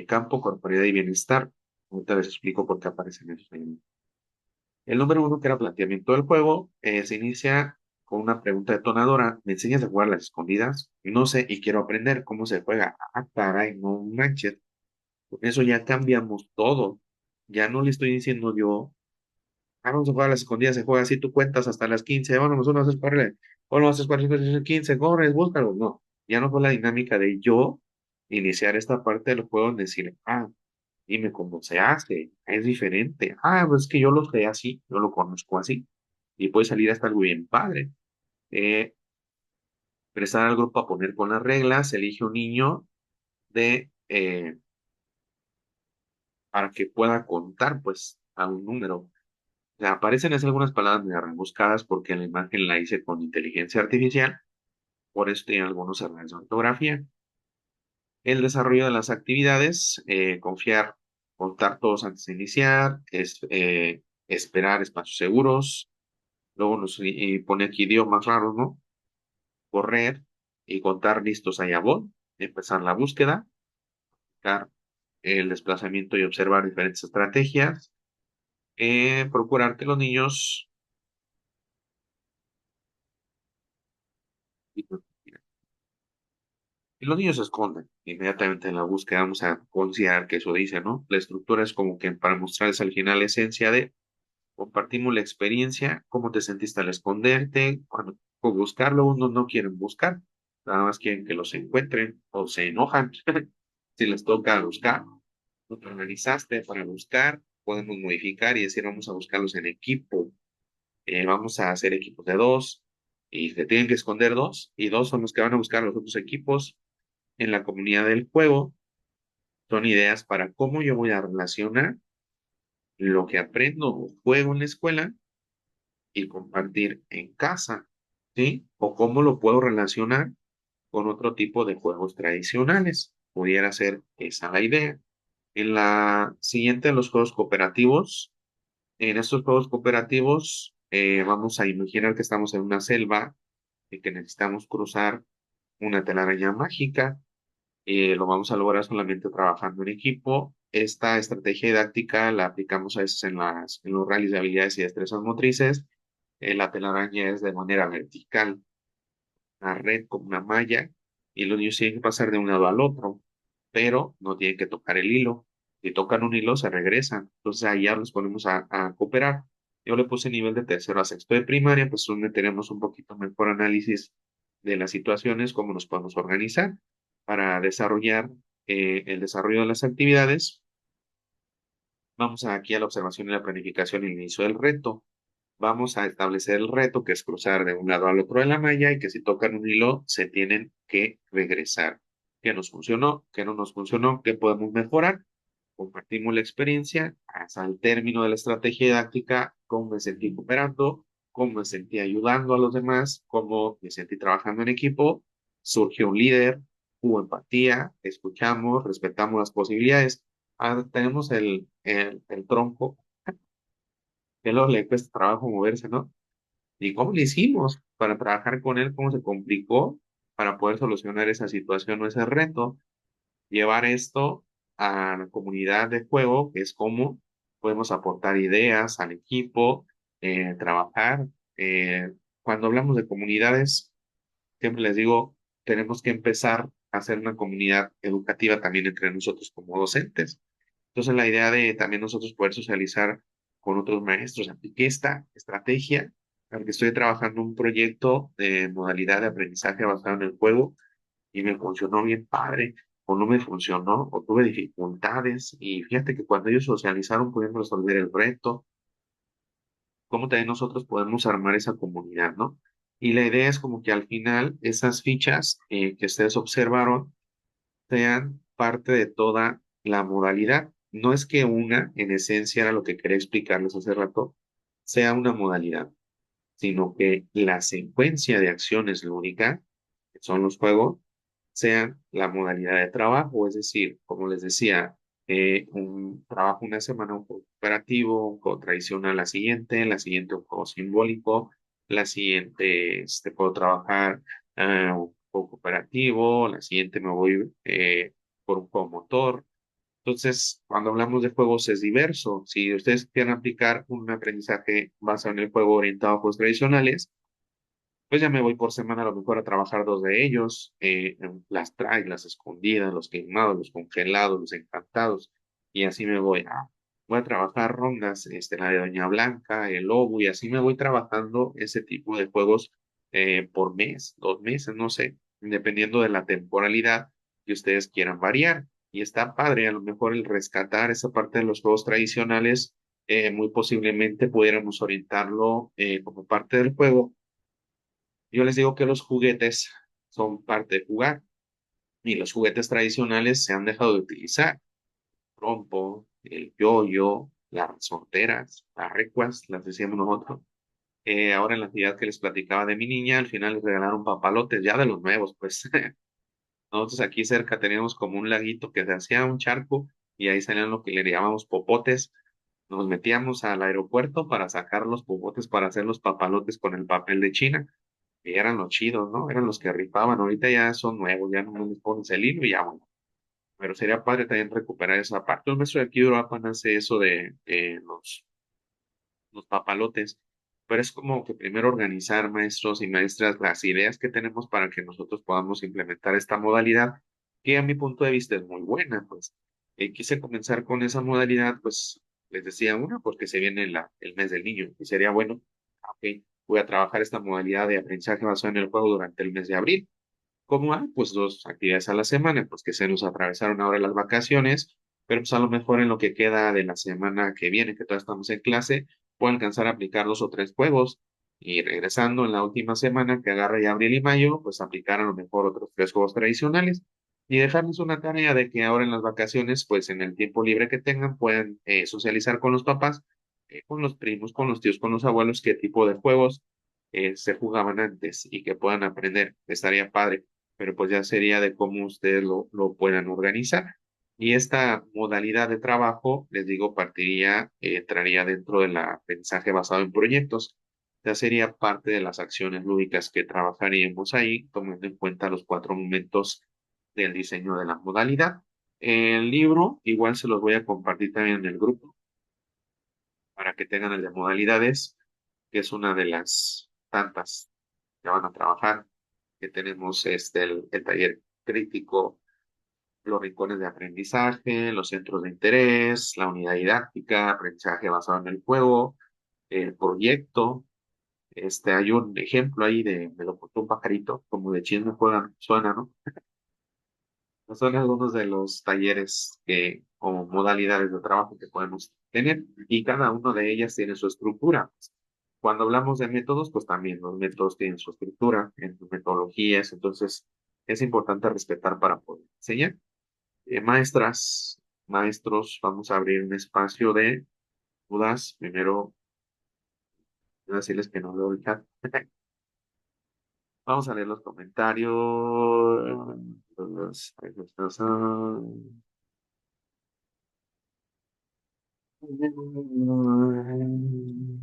campo, corporalidad y bienestar. Ahorita les explico por qué aparecen esos ahí. El número uno, que era planteamiento del juego, se inicia con una pregunta detonadora. ¿Me enseñas a jugar las escondidas? No sé y quiero aprender cómo se juega. Ah, caray, no manches. Con eso ya cambiamos todo. Ya no le estoy diciendo yo, vamos a jugar a las escondidas, se juega así, tú cuentas hasta las 15, vámonos, uno, dos, corre, uno, dos, tres, cuatro, cinco, seis, siete, 15, corres, búscalo. No, ya no fue la dinámica de yo iniciar esta parte del juego en decir, dime cómo se hace, es diferente. Pues es que yo lo sé así, yo lo conozco así. Y puede salir hasta algo bien padre. Eh, Prestar al grupo a poner con las reglas, elige un niño para que pueda contar, pues, a un número. O sea, aparecen así algunas palabras medio rebuscadas porque la imagen la hice con inteligencia artificial, por eso tiene algunos errores de ortografía. El desarrollo de las actividades, confiar, contar todos antes de iniciar, esperar espacios seguros. Luego y pone aquí idiomas raros, ¿no? Correr y contar listos allá voy. Empezar la búsqueda, buscar el desplazamiento y observar diferentes estrategias. Procurar que los niños se escondan inmediatamente en la búsqueda. Vamos a considerar que eso dice, ¿no? La estructura es como que para mostrarles al final la esencia de compartimos la experiencia, cómo te sentiste al esconderte, cuando buscarlo, unos no quieren buscar, nada más quieren que los encuentren o se enojan si les toca buscar. Lo que organizaste para buscar, podemos modificar y decir vamos a buscarlos en equipo. Vamos a hacer equipos de dos y se tienen que esconder dos y dos son los que van a buscar los otros equipos en la comunidad del juego. Son ideas para cómo yo voy a relacionar lo que aprendo o juego en la escuela y compartir en casa, ¿sí? O cómo lo puedo relacionar con otro tipo de juegos tradicionales. Pudiera ser esa la idea. En la siguiente, los juegos cooperativos. En estos juegos cooperativos, vamos a imaginar que estamos en una selva y que necesitamos cruzar una telaraña mágica. Lo vamos a lograr solamente trabajando en equipo. Esta estrategia didáctica la aplicamos a veces en los rallies de habilidades y destrezas motrices. La telaraña es de manera vertical, una red como una malla, y los niños tienen que pasar de un lado al otro, pero no tienen que tocar el hilo. Si tocan un hilo, se regresan. Entonces ahí ya nos ponemos a cooperar. Yo le puse nivel de tercero a sexto de primaria, pues donde tenemos un poquito mejor análisis de las situaciones, cómo nos podemos organizar para desarrollar el desarrollo de las actividades. Vamos aquí a la observación y la planificación y el inicio del reto. Vamos a establecer el reto, que es cruzar de un lado al otro de la malla y que si tocan un hilo se tienen que regresar. ¿Qué nos funcionó? ¿Qué no nos funcionó? ¿Qué podemos mejorar? Compartimos la experiencia hasta el término de la estrategia didáctica, cómo me sentí cooperando, cómo me sentí ayudando a los demás, cómo me sentí trabajando en equipo. Surgió un líder, hubo empatía, escuchamos, respetamos las posibilidades. Tenemos el tronco, que luego le cuesta trabajo moverse, ¿no? ¿Y cómo le hicimos para trabajar con él? ¿Cómo se complicó para poder solucionar esa situación o ese reto? Llevar esto a la comunidad de juego, que es cómo podemos aportar ideas al equipo, trabajar. eh, Cuando hablamos de comunidades, siempre les digo, tenemos que empezar a hacer una comunidad educativa también entre nosotros como docentes. Entonces, la idea de también nosotros poder socializar con otros maestros, apliqué esta estrategia porque estoy trabajando un proyecto de modalidad de aprendizaje basado en el juego y me funcionó bien padre, o no me funcionó, o tuve dificultades. Y fíjate que cuando ellos socializaron, pudimos resolver el reto, cómo también nosotros podemos armar esa comunidad, ¿no? Y la idea es como que al final esas fichas que ustedes observaron sean parte de toda la modalidad. No es que una, en esencia, era lo que quería explicarles hace rato, sea una modalidad, sino que la secuencia de acciones lúdica, que son los juegos, sean la modalidad de trabajo, es decir, como les decía, un trabajo una semana un juego cooperativo, un juego tradicional la siguiente un juego simbólico, la siguiente puedo trabajar un juego cooperativo, la siguiente me voy por un juego motor. Entonces, cuando hablamos de juegos es diverso. Si ustedes quieren aplicar un aprendizaje basado en el juego orientado a juegos tradicionales, pues ya me voy por semana a lo mejor a trabajar dos de ellos, las traes, las escondidas, los quemados, los congelados, los encantados, y así me voy voy a trabajar rondas, la de Doña Blanca, el lobo, y así me voy trabajando ese tipo de juegos por mes, 2 meses, no sé, dependiendo de la temporalidad que ustedes quieran variar. Y está padre, a lo mejor el rescatar esa parte de los juegos tradicionales, muy posiblemente pudiéramos orientarlo como parte del juego. Yo les digo que los juguetes son parte de jugar y los juguetes tradicionales se han dejado de utilizar. Trompo, el yoyo, las resorteras, las recuas, las decíamos nosotros. Ahora en la actividad que les platicaba de mi niña, al final les regalaron papalotes, ya de los nuevos, pues. Nosotros aquí cerca teníamos como un laguito que se hacía un charco y ahí salían lo que le llamamos popotes. Nos metíamos al aeropuerto para sacar los popotes para hacer los papalotes con el papel de China. Y eran los chidos, ¿no? Eran los que rifaban. Ahorita ya son nuevos, ya no les pones el hilo y ya, bueno. Pero sería padre también recuperar esa parte. El maestro de aquí de Uruapan hace eso de los papalotes. Pero es como que primero organizar, maestros y maestras, las ideas que tenemos para que nosotros podamos implementar esta modalidad, que a mi punto de vista es muy buena, pues. Quise comenzar con esa modalidad, pues, les decía una, porque se viene el mes del niño, y sería bueno, ok, voy a trabajar esta modalidad de aprendizaje basado en el juego durante el mes de abril. ¿Cómo? Pues 2 actividades a la semana, pues que se nos atravesaron ahora las vacaciones, pero pues a lo mejor en lo que queda de la semana que viene, que todavía estamos en clase, puedo alcanzar a aplicar 2 o 3 juegos y regresando en la última semana que agarre ya abril y mayo, pues aplicar a lo mejor otros 3 juegos tradicionales y dejarles una tarea de que ahora en las vacaciones, pues en el tiempo libre que tengan, puedan socializar con los papás, con los primos, con los tíos, con los abuelos, qué tipo de juegos se jugaban antes y que puedan aprender. Estaría padre, pero pues ya sería de cómo ustedes lo puedan organizar. Y esta modalidad de trabajo, les digo, entraría dentro del aprendizaje basado en proyectos. Ya sería parte de las acciones lúdicas que trabajaríamos ahí, tomando en cuenta los 4 momentos del diseño de la modalidad. El libro igual se los voy a compartir también en el grupo para que tengan el de modalidades, que es una de las tantas que van a trabajar, que tenemos el taller crítico, los rincones de aprendizaje, los centros de interés, la unidad didáctica, aprendizaje basado en el juego, el proyecto. Hay un ejemplo ahí de Me lo contó un pajarito, como de chisme juegan, suena, ¿no? Son algunos de los talleres como modalidades de trabajo que podemos tener y cada una de ellas tiene su estructura. Cuando hablamos de métodos, pues también los métodos tienen su estructura, en sus metodologías, entonces es importante respetar para poder enseñar. Maestras, maestros, vamos a abrir un espacio de dudas. Primero, voy a decirles que no veo el chat. Vamos a leer los comentarios.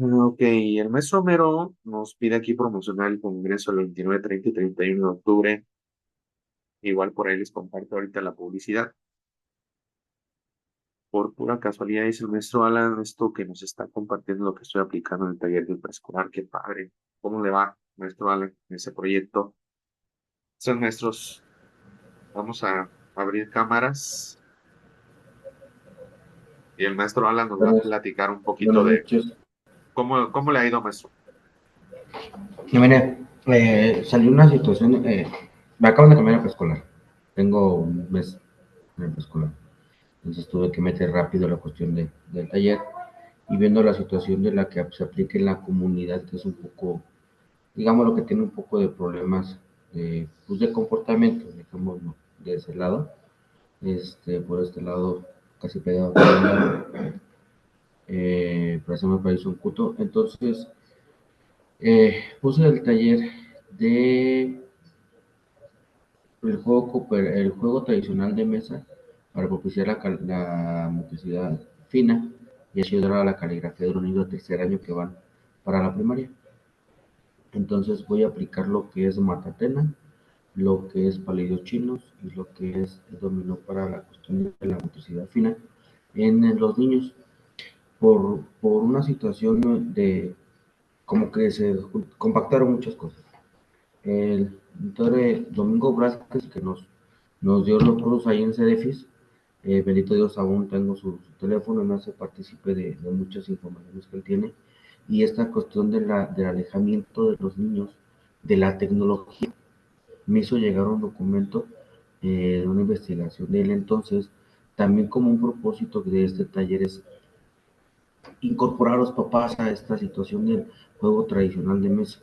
Ok, el maestro Homero nos pide aquí promocionar el congreso el 29, 30 y 31 de octubre. Igual por ahí les comparto ahorita la publicidad. Por pura casualidad dice el maestro Alan esto que nos está compartiendo lo que estoy aplicando en el taller del preescolar. Qué padre. ¿Cómo le va, maestro Alan, en ese proyecto? Son maestros, vamos a abrir cámaras y el maestro Alan nos va a Buenas, platicar un poquito buenas de noches. cómo le ha ido, maestro. Y mire, salió una situación, me acaban de cambiar a preescolar. Tengo un mes en el preescolar. Entonces tuve que meter rápido la cuestión del taller y viendo la situación de la que se aplica en la comunidad, que es un poco, digamos, lo que tiene un poco de problemas pues de comportamiento, dejémoslo de ese lado. Por este lado, casi pegado por eso me parece un cuto. Entonces, puse el taller de el juego tradicional de mesa para propiciar la motricidad fina y ayudar a la caligrafía de los niños de tercer año que van para la primaria. Entonces voy a aplicar lo que es matatena, lo que es palillos chinos y lo que es el dominó para la cuestión de la motricidad fina en los niños por una situación de como que se compactaron muchas cosas. El doctor Domingo Vázquez, que nos dio los cursos ahí en CEDEFIS, bendito Dios, aún tengo su teléfono, me hace partícipe de muchas informaciones que él tiene. Y esta cuestión del alejamiento de los niños de la tecnología me hizo llegar un documento de una investigación de él. Entonces, también como un propósito de este taller es incorporar a los papás a esta situación del juego tradicional de mesa.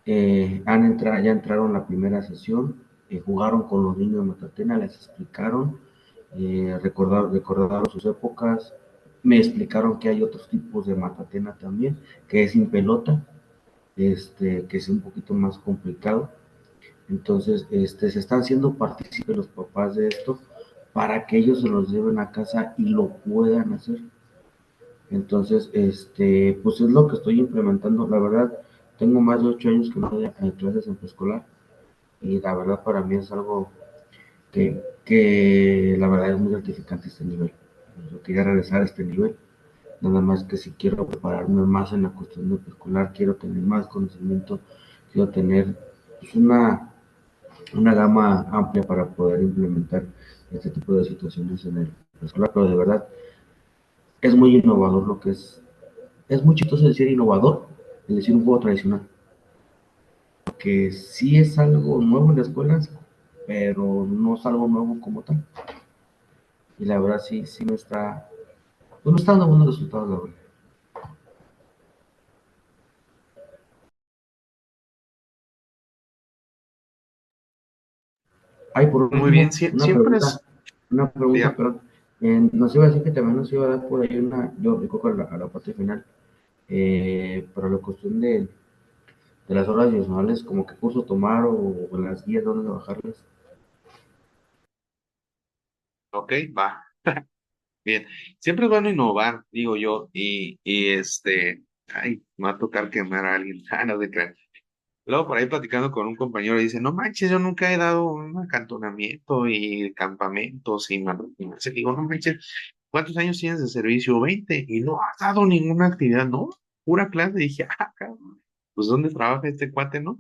Ya entraron la primera sesión, jugaron con los niños de Matatena, les explicaron, recordaron sus épocas, me explicaron que hay otros tipos de Matatena también, que es sin pelota, que es un poquito más complicado. Entonces, se están haciendo partícipes los papás de esto para que ellos se los lleven a casa y lo puedan hacer. Entonces, pues es lo que estoy implementando. La verdad, tengo más de 8 años que no doy clases en preescolar y la verdad para mí es algo que la verdad es muy gratificante este nivel. Yo quería regresar a este nivel, nada más que si quiero prepararme más en la cuestión de preescolar, quiero tener más conocimiento, quiero tener pues, una gama amplia para poder implementar este tipo de situaciones en el preescolar, pero de verdad es muy innovador lo que es muy chistoso decir innovador, es decir un juego tradicional, que sí es algo nuevo en las escuelas, pero no es algo nuevo como tal. Y la verdad sí me está, pues me está dando buenos resultados, la verdad. Hay por Muy bien, último siempre es, una pregunta, diga, perdón. Nos iba a decir que también nos iba a dar por ahí yo recuerdo a la parte final, para la cuestión de las horas adicionales, como qué curso tomar o en las guías dónde bajarlas. ok, va. Bien, siempre es bueno innovar, digo yo, ay, me va a tocar quemar a alguien, no de creer. Luego por ahí platicando con un compañero dice, no manches, yo nunca he dado un acantonamiento y campamentos y manutenciones. Y digo, no manches, ¿cuántos años tienes de servicio? 20 y no has dado ninguna actividad, ¿no? Pura clase. Y dije, ah, cabrón, pues ¿dónde trabaja este cuate, no?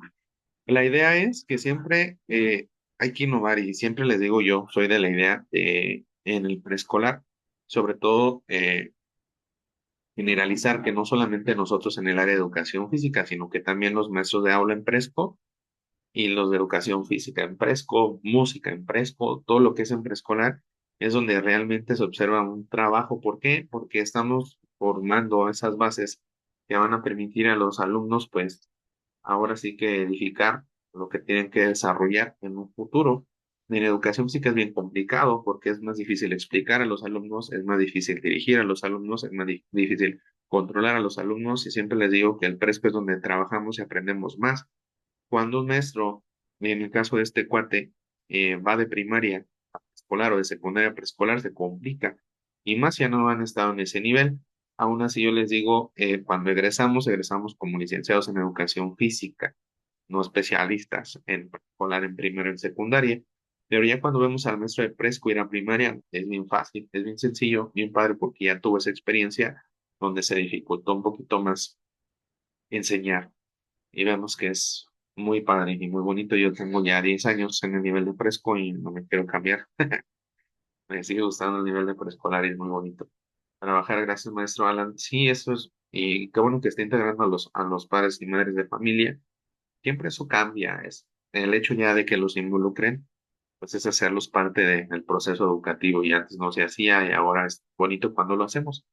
La idea es que siempre hay que innovar y siempre les digo yo, soy de la idea de en el preescolar, sobre todo generalizar que no solamente nosotros en el área de educación física, sino que también los maestros de aula en presco y los de educación física en presco, música en presco, todo lo que es en preescolar, es donde realmente se observa un trabajo. ¿Por qué? Porque estamos formando esas bases que van a permitir a los alumnos, pues, ahora sí que edificar lo que tienen que desarrollar en un futuro. En educación física es bien complicado porque es más difícil explicar a los alumnos, es más difícil dirigir a los alumnos, es más difícil controlar a los alumnos y siempre les digo que el presco es donde trabajamos y aprendemos más. Cuando un maestro, en el caso de este cuate, va de primaria a preescolar o de secundaria a preescolar, se complica. Y más si ya no han estado en ese nivel. Aún así, yo les digo, cuando egresamos como licenciados en educación física, no especialistas en preescolar, en primero, en secundaria. Pero ya cuando vemos al maestro de presco ir a primaria, es bien fácil, es bien sencillo, bien padre, porque ya tuvo esa experiencia donde se dificultó un poquito más enseñar y vemos que es muy padre y muy bonito. Yo tengo ya 10 años en el nivel de presco y no me quiero cambiar. Me sigue gustando el nivel de preescolar y es muy bonito. Trabajar, gracias, maestro Alan. Sí, eso es, y qué bueno que esté integrando a los padres y madres de familia. Siempre eso cambia, es el hecho ya de que los involucren, pues es hacerlos parte del proceso educativo y antes no se hacía y ahora es bonito cuando lo hacemos.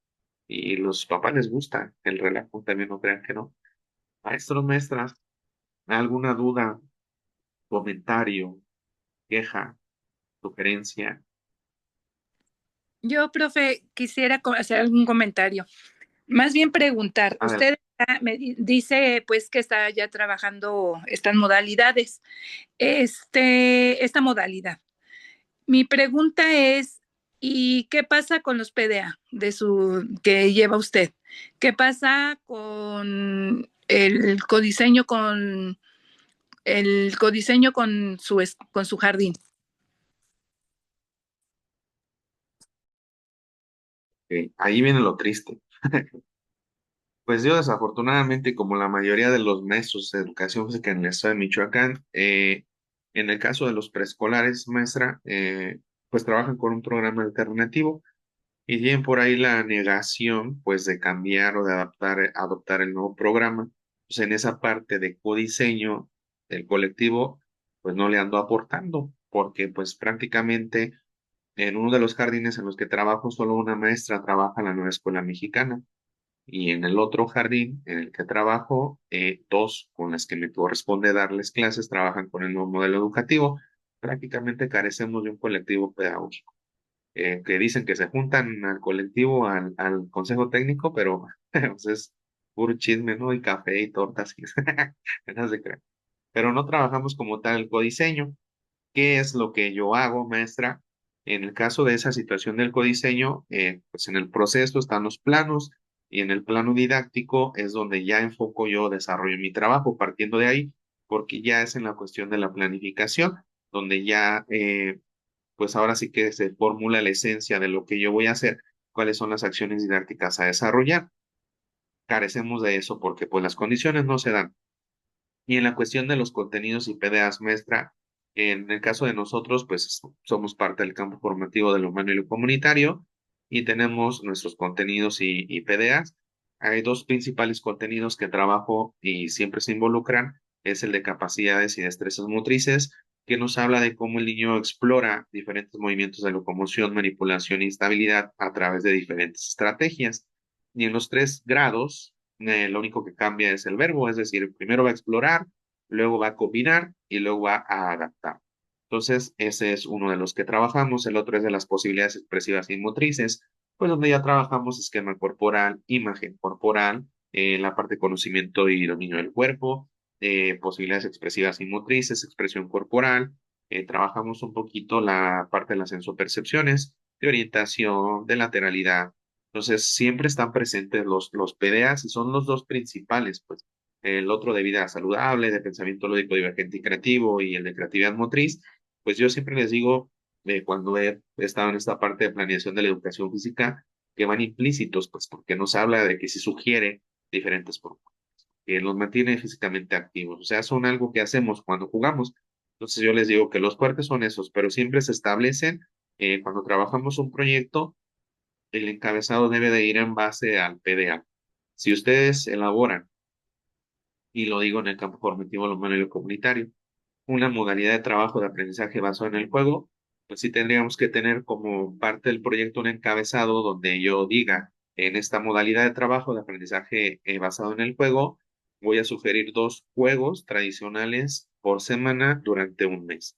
Y los papás les gusta el relajo, también no crean que no. Maestros, maestras, ¿alguna duda, comentario, queja, sugerencia? Yo, profe, quisiera hacer algún comentario. Más bien preguntar, Adelante. usted dice pues que está ya trabajando estas modalidades, esta modalidad. Mi pregunta es, ¿y qué pasa con los PDA que lleva usted? ¿Qué pasa con el codiseño con su jardín? Ahí viene lo triste. Pues yo desafortunadamente, como la mayoría de los maestros de educación física en el estado de Michoacán, en el caso de los preescolares, maestra, pues trabajan con un programa alternativo y tienen por ahí la negación, pues, de cambiar o de adoptar el nuevo programa. Pues en esa parte de codiseño del colectivo, pues no le ando aportando, porque pues prácticamente en uno de los jardines en los que trabajo, solo una maestra trabaja en la nueva escuela mexicana. Y en el otro jardín en el que trabajo, dos con las que me corresponde darles clases trabajan con el nuevo modelo educativo. Prácticamente carecemos de un colectivo pedagógico, que dicen que se juntan al colectivo, al consejo técnico, pero pues, es puro chisme, ¿no? Y café y tortas. No se crean. Pero no trabajamos como tal el codiseño. ¿Qué es lo que yo hago, maestra? En el caso de esa situación del codiseño, pues en el proceso están los planos y en el plano didáctico es donde ya enfoco yo, desarrollo mi trabajo, partiendo de ahí, porque ya es en la cuestión de la planificación, donde ya, pues ahora sí que se formula la esencia de lo que yo voy a hacer, cuáles son las acciones didácticas a desarrollar. Carecemos de eso porque pues las condiciones no se dan. Y en la cuestión de los contenidos y PDAs, maestra, en el caso de nosotros, pues somos parte del campo formativo de lo humano y lo comunitario y tenemos nuestros contenidos y PDAs. Hay dos principales contenidos que trabajo y siempre se involucran. Es el de capacidades y destrezas motrices, que nos habla de cómo el niño explora diferentes movimientos de locomoción, manipulación y estabilidad a través de diferentes estrategias. Y en los 3 grados, lo único que cambia es el verbo, es decir, primero va a explorar, luego va a combinar y luego va a adaptar. Entonces, ese es uno de los que trabajamos. El otro es de las posibilidades expresivas y motrices, pues donde ya trabajamos esquema corporal, imagen corporal, la parte de conocimiento y dominio del cuerpo, posibilidades expresivas y motrices, expresión corporal. Trabajamos un poquito la parte de las sensopercepciones, de orientación, de lateralidad. Entonces, siempre están presentes los PDAs y son los dos principales, pues. el otro de vida saludable, de pensamiento lúdico, divergente y creativo, y el de creatividad motriz, pues yo siempre les digo, cuando he estado en esta parte de planeación de la educación física, que van implícitos, pues porque nos habla de que se sugiere diferentes formas, que los mantiene físicamente activos, o sea, son algo que hacemos cuando jugamos. Entonces yo les digo que los fuertes son esos, pero siempre se establecen cuando trabajamos un proyecto, el encabezado debe de ir en base al PDA. Si ustedes elaboran, y lo digo en el campo formativo, lo humano y lo comunitario, una modalidad de trabajo de aprendizaje basado en el juego, pues sí tendríamos que tener como parte del proyecto un encabezado donde yo diga, en esta modalidad de trabajo de aprendizaje basado en el juego, voy a sugerir 2 juegos tradicionales por semana durante un mes.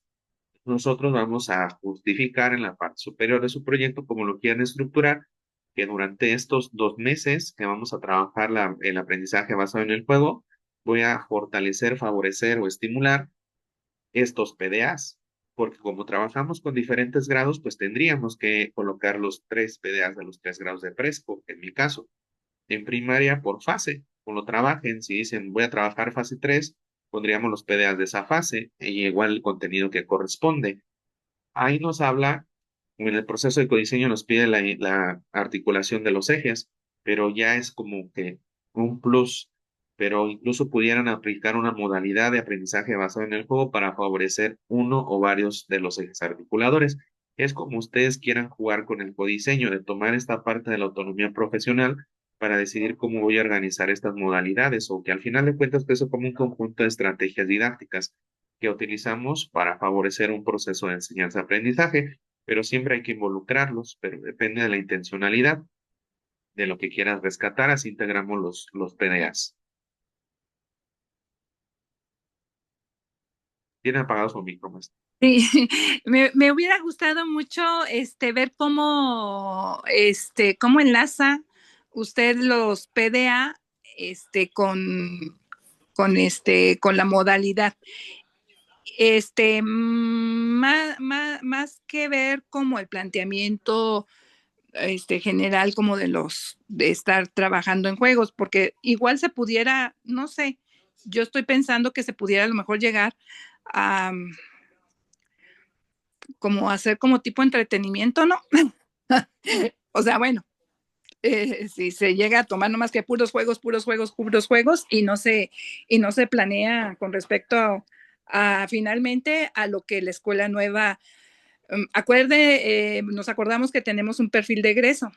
Nosotros vamos a justificar en la parte superior de su proyecto, como lo quieran estructurar, que durante estos 2 meses que vamos a trabajar el aprendizaje basado en el juego, voy a fortalecer, favorecer o estimular estos PDAs, porque como trabajamos con diferentes grados, pues tendríamos que colocar los 3 PDAs de los 3 grados de Presco, en mi caso. En primaria por fase, como lo trabajen, si dicen voy a trabajar fase 3, pondríamos los PDAs de esa fase y igual el contenido que corresponde. Ahí nos habla, en el proceso de codiseño nos pide la articulación de los ejes, pero ya es como que un plus, pero incluso pudieran aplicar una modalidad de aprendizaje basado en el juego para favorecer uno o varios de los ejes articuladores. Es como ustedes quieran jugar con el codiseño, de tomar esta parte de la autonomía profesional para decidir cómo voy a organizar estas modalidades, o que al final de cuentas eso como un conjunto de estrategias didácticas que utilizamos para favorecer un proceso de enseñanza-aprendizaje, pero siempre hay que involucrarlos, pero depende de la intencionalidad de lo que quieras rescatar, así integramos los PDAs. Tiene apagado su micro, maestro. Sí, me hubiera gustado mucho ver cómo enlaza usted los PDA con la modalidad. Más que ver como el planteamiento general como de estar trabajando en juegos, porque igual se pudiera, no sé, yo estoy pensando que se pudiera a lo mejor llegar a como hacer como tipo entretenimiento, ¿no? O sea, bueno, si se llega a tomar nomás que puros juegos, puros juegos, y no se planea con respecto a finalmente a lo que la escuela nueva, nos acordamos que tenemos un perfil de egreso.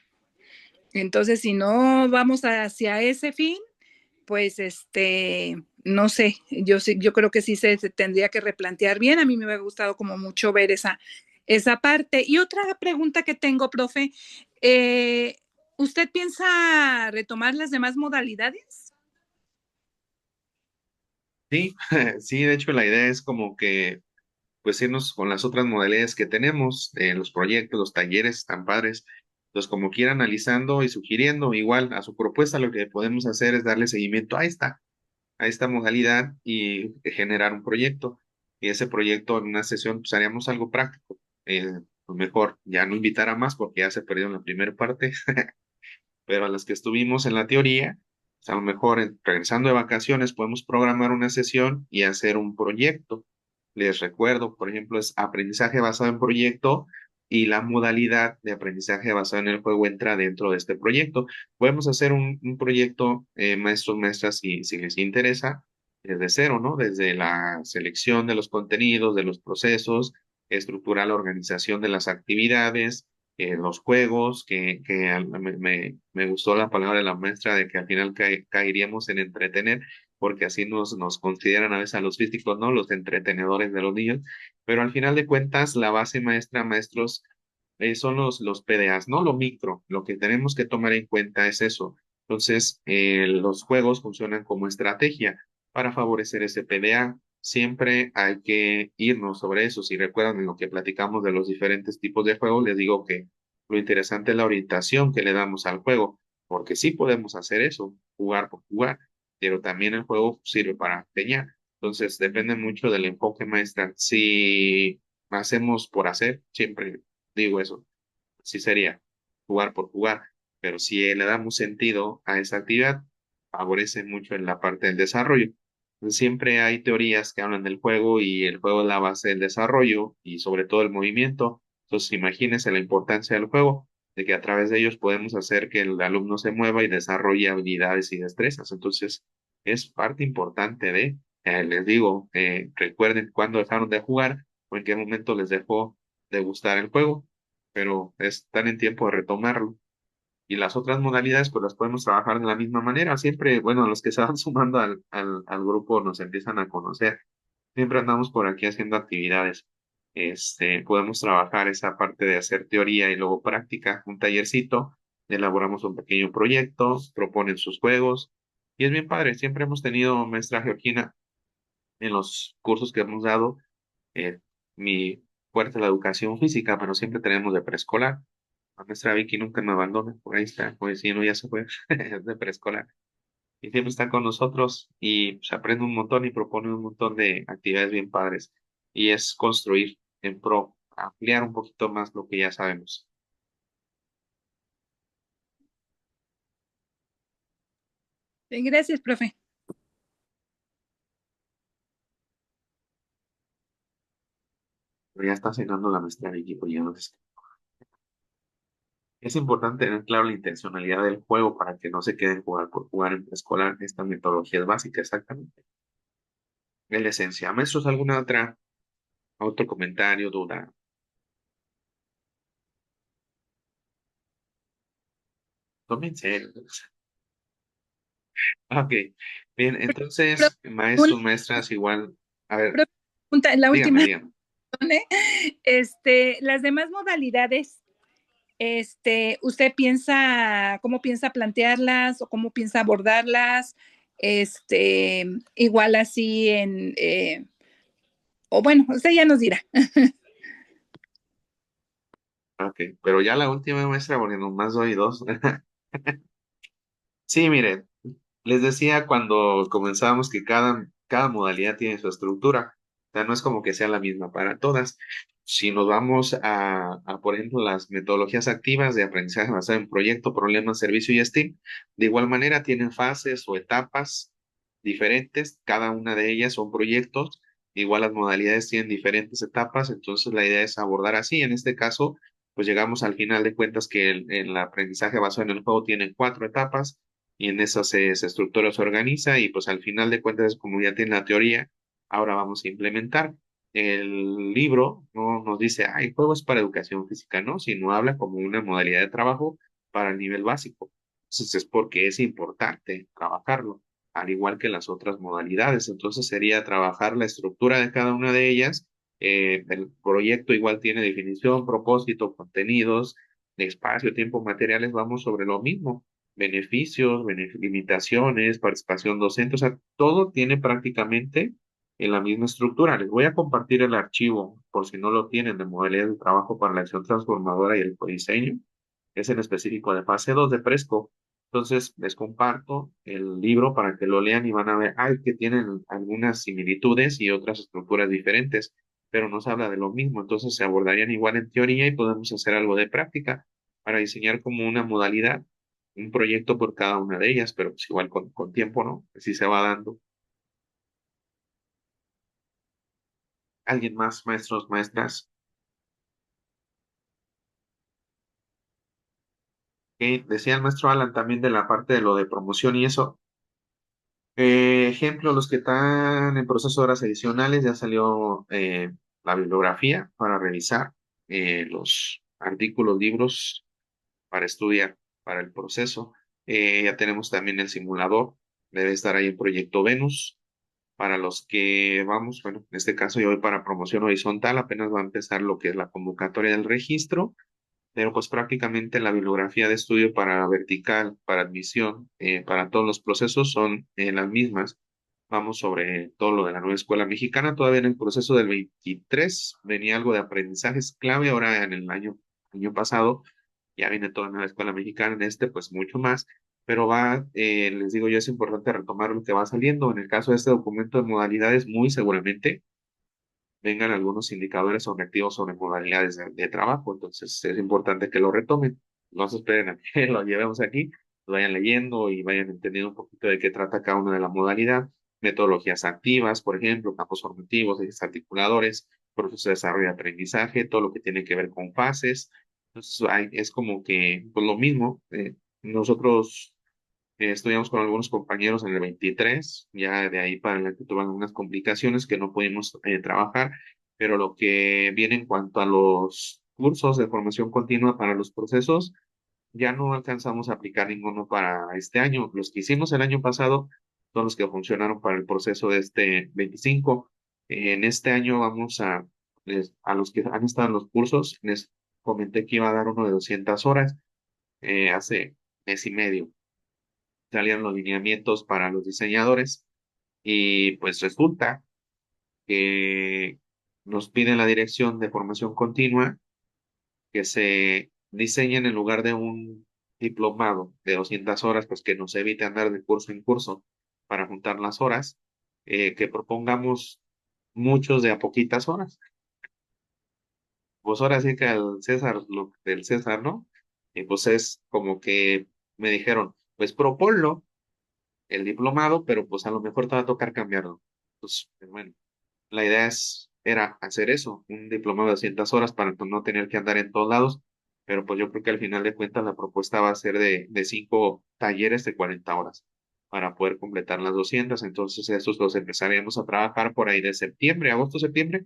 Entonces, si no vamos hacia ese fin, pues no sé, yo creo que sí se tendría que replantear bien. A mí me hubiera gustado como mucho ver esa parte. Y otra pregunta que tengo, profe, eh, ¿usted piensa retomar las demás modalidades? Sí, sí, de hecho la idea es como que pues irnos con las otras modalidades que tenemos, los proyectos, los talleres están padres. Entonces, como quiera analizando y sugiriendo, igual a su propuesta, lo que podemos hacer es darle seguimiento a esta modalidad y generar un proyecto. Y ese proyecto en una sesión, pues haríamos algo práctico. Pues mejor ya no invitar a más porque ya se perdió en la primera parte, pero a las que estuvimos en la teoría, pues a lo mejor regresando de vacaciones podemos programar una sesión y hacer un proyecto. Les recuerdo, por ejemplo, es aprendizaje basado en proyecto, y la modalidad de aprendizaje basado en el juego entra dentro de este proyecto. Podemos hacer un proyecto, maestros, maestras, si les interesa, desde cero, ¿no? Desde la selección de los contenidos, de los procesos, estructurar la organización de las actividades, los juegos, me gustó la palabra de la maestra de que al final caeríamos en entretener, porque así nos consideran a veces a los físicos, ¿no? Los entretenedores de los niños, pero al final de cuentas la base maestra, maestros, son los PDAs, ¿no? Lo micro, lo que tenemos que tomar en cuenta es eso. Entonces, los juegos funcionan como estrategia para favorecer ese PDA. Siempre hay que irnos sobre eso. Si recuerdan en lo que platicamos de los diferentes tipos de juegos, les digo que lo interesante es la orientación que le damos al juego, porque sí podemos hacer eso, jugar por jugar, pero también el juego sirve para enseñar. Entonces, depende mucho del enfoque maestra. Si hacemos por hacer, siempre digo eso, sí sería jugar por jugar, pero si le damos sentido a esa actividad, favorece mucho en la parte del desarrollo. Entonces, siempre hay teorías que hablan del juego y el juego es la base del desarrollo y sobre todo el movimiento. Entonces, imagínense la importancia del juego, de que a través de ellos podemos hacer que el alumno se mueva y desarrolle habilidades y destrezas. Entonces, es parte importante de, les digo, recuerden cuándo dejaron de jugar o en qué momento les dejó de gustar el juego, pero están en tiempo de retomarlo. Y las otras modalidades, pues las podemos trabajar de la misma manera. Siempre, bueno, los que se van sumando al grupo nos empiezan a conocer. Siempre andamos por aquí haciendo actividades. Podemos trabajar esa parte de hacer teoría y luego práctica, un tallercito, elaboramos un pequeño proyecto, proponen sus juegos. Y es bien padre. Siempre hemos tenido maestra Georgina en los cursos que hemos dado. eh, Mi fuerte es la educación física, pero siempre tenemos de preescolar. La maestra Vicky nunca me abandona, por ahí está, pues si no ya se fue, es de preescolar. Y siempre está con nosotros y se aprende un montón y propone un montón de actividades bien padres. Y es construir en pro, ampliar un poquito más lo que ya sabemos. Gracias, profe. Pero ya está cenando la maestra Vicky, pues ya no es. Es importante tener claro la intencionalidad del juego para que no se queden jugar por jugar en preescolar. Esta metodología es básica, exactamente. En la esencia. Maestros, ¿alguna otra, otro comentario, duda? Tómense. Ok, bien, entonces, Una maestros, maestras, igual, a ver, pregunta, la última, dígame, dígame. ¿eh? Las demás modalidades, ¿usted piensa, cómo piensa plantearlas o cómo piensa abordarlas? Igual así o bueno, usted ya nos dirá. Ok, pero ya la última maestra, porque nomás doy dos. Sí, miren, les decía cuando comenzábamos que cada modalidad tiene su estructura. O sea, no es como que sea la misma para todas. Si nos vamos por ejemplo, las metodologías activas de aprendizaje basado en proyecto, problema, servicio y STEAM, de igual manera tienen fases o etapas diferentes. Cada una de ellas son proyectos. Igual las modalidades tienen diferentes etapas. Entonces, la idea es abordar así. En este caso, pues llegamos al final de cuentas que el aprendizaje basado en el juego tiene 4 etapas y en eso se estructura, se organiza y pues al final de cuentas, como ya tiene la teoría, ahora vamos a implementar. El libro no nos dice, hay juegos para educación física, no, sino habla como una modalidad de trabajo para el nivel básico. Entonces es porque es importante trabajarlo, al igual que las otras modalidades. Entonces sería trabajar la estructura de cada una de ellas. El proyecto igual tiene definición, propósito, contenidos, espacio, tiempo, materiales, vamos sobre lo mismo beneficios, limitaciones, participación docente, o sea, todo tiene prácticamente en la misma estructura. Les voy a compartir el archivo, por si no lo tienen, de modalidad de trabajo para la acción transformadora y el codiseño. Es en específico de fase 2 de Presco. Entonces, les comparto el libro para que lo lean y van a ver, ay, que tienen algunas similitudes y otras estructuras diferentes, pero no se habla de lo mismo. Entonces, se abordarían igual en teoría y podemos hacer algo de práctica para diseñar como una modalidad un proyecto por cada una de ellas, pero pues igual con tiempo, ¿no? Así se va dando. ¿Alguien más, maestros, maestras? Decía el maestro Alan también de la parte de lo de promoción y eso. Ejemplo, los que están en proceso de horas adicionales, ya salió la bibliografía para revisar los artículos, libros para estudiar para el proceso. Ya tenemos también el simulador, debe estar ahí el proyecto Venus. Para los que vamos, bueno, en este caso yo voy para promoción horizontal, apenas va a empezar lo que es la convocatoria del registro, pero pues prácticamente la bibliografía de estudio para vertical, para admisión, para todos los procesos son las mismas. Vamos sobre todo lo de la nueva escuela mexicana, todavía en el proceso del 23 venía algo de aprendizajes clave, ahora en el año pasado ya viene toda la nueva escuela mexicana, en este pues mucho más, pero va, les digo yo, es importante retomar lo que va saliendo. En el caso de este documento de modalidades, muy seguramente vengan algunos indicadores objetivos sobre modalidades de trabajo, entonces es importante que lo retomen, no se esperen a que lo llevemos aquí, vayan leyendo y vayan entendiendo un poquito de qué trata cada una de la modalidad, metodologías activas, por ejemplo, campos formativos, ejes articuladores, proceso de desarrollo y aprendizaje, todo lo que tiene que ver con fases. Entonces, es como que pues, lo mismo. Nosotros estudiamos con algunos compañeros en el 23, ya de ahí para adelante tuvieron algunas complicaciones que no pudimos trabajar, pero lo que viene en cuanto a los cursos de formación continua para los procesos, ya no alcanzamos a aplicar ninguno para este año. Los que hicimos el año pasado son los que funcionaron para el proceso de este 25. En este año vamos a los que han estado en los cursos, les comenté que iba a dar uno de 200 horas hace mes y medio. Salieron los lineamientos para los diseñadores y pues resulta que nos piden la dirección de formación continua que se diseñen en lugar de un diplomado de 200 horas, pues que nos evite andar de curso en curso para juntar las horas, que propongamos muchos de a poquitas horas. Pues ahora sí que al César, lo del César, ¿no? Y pues es como que me dijeron, pues proponlo el diplomado, pero pues a lo mejor te va a tocar cambiarlo. Pues bueno, la idea era hacer eso, un diplomado de 200 horas para pues, no tener que andar en todos lados, pero pues yo creo que al final de cuentas la propuesta va a ser de 5 talleres de 40 horas para poder completar las 200. Entonces esos los empezaremos a trabajar por ahí de septiembre, agosto, septiembre,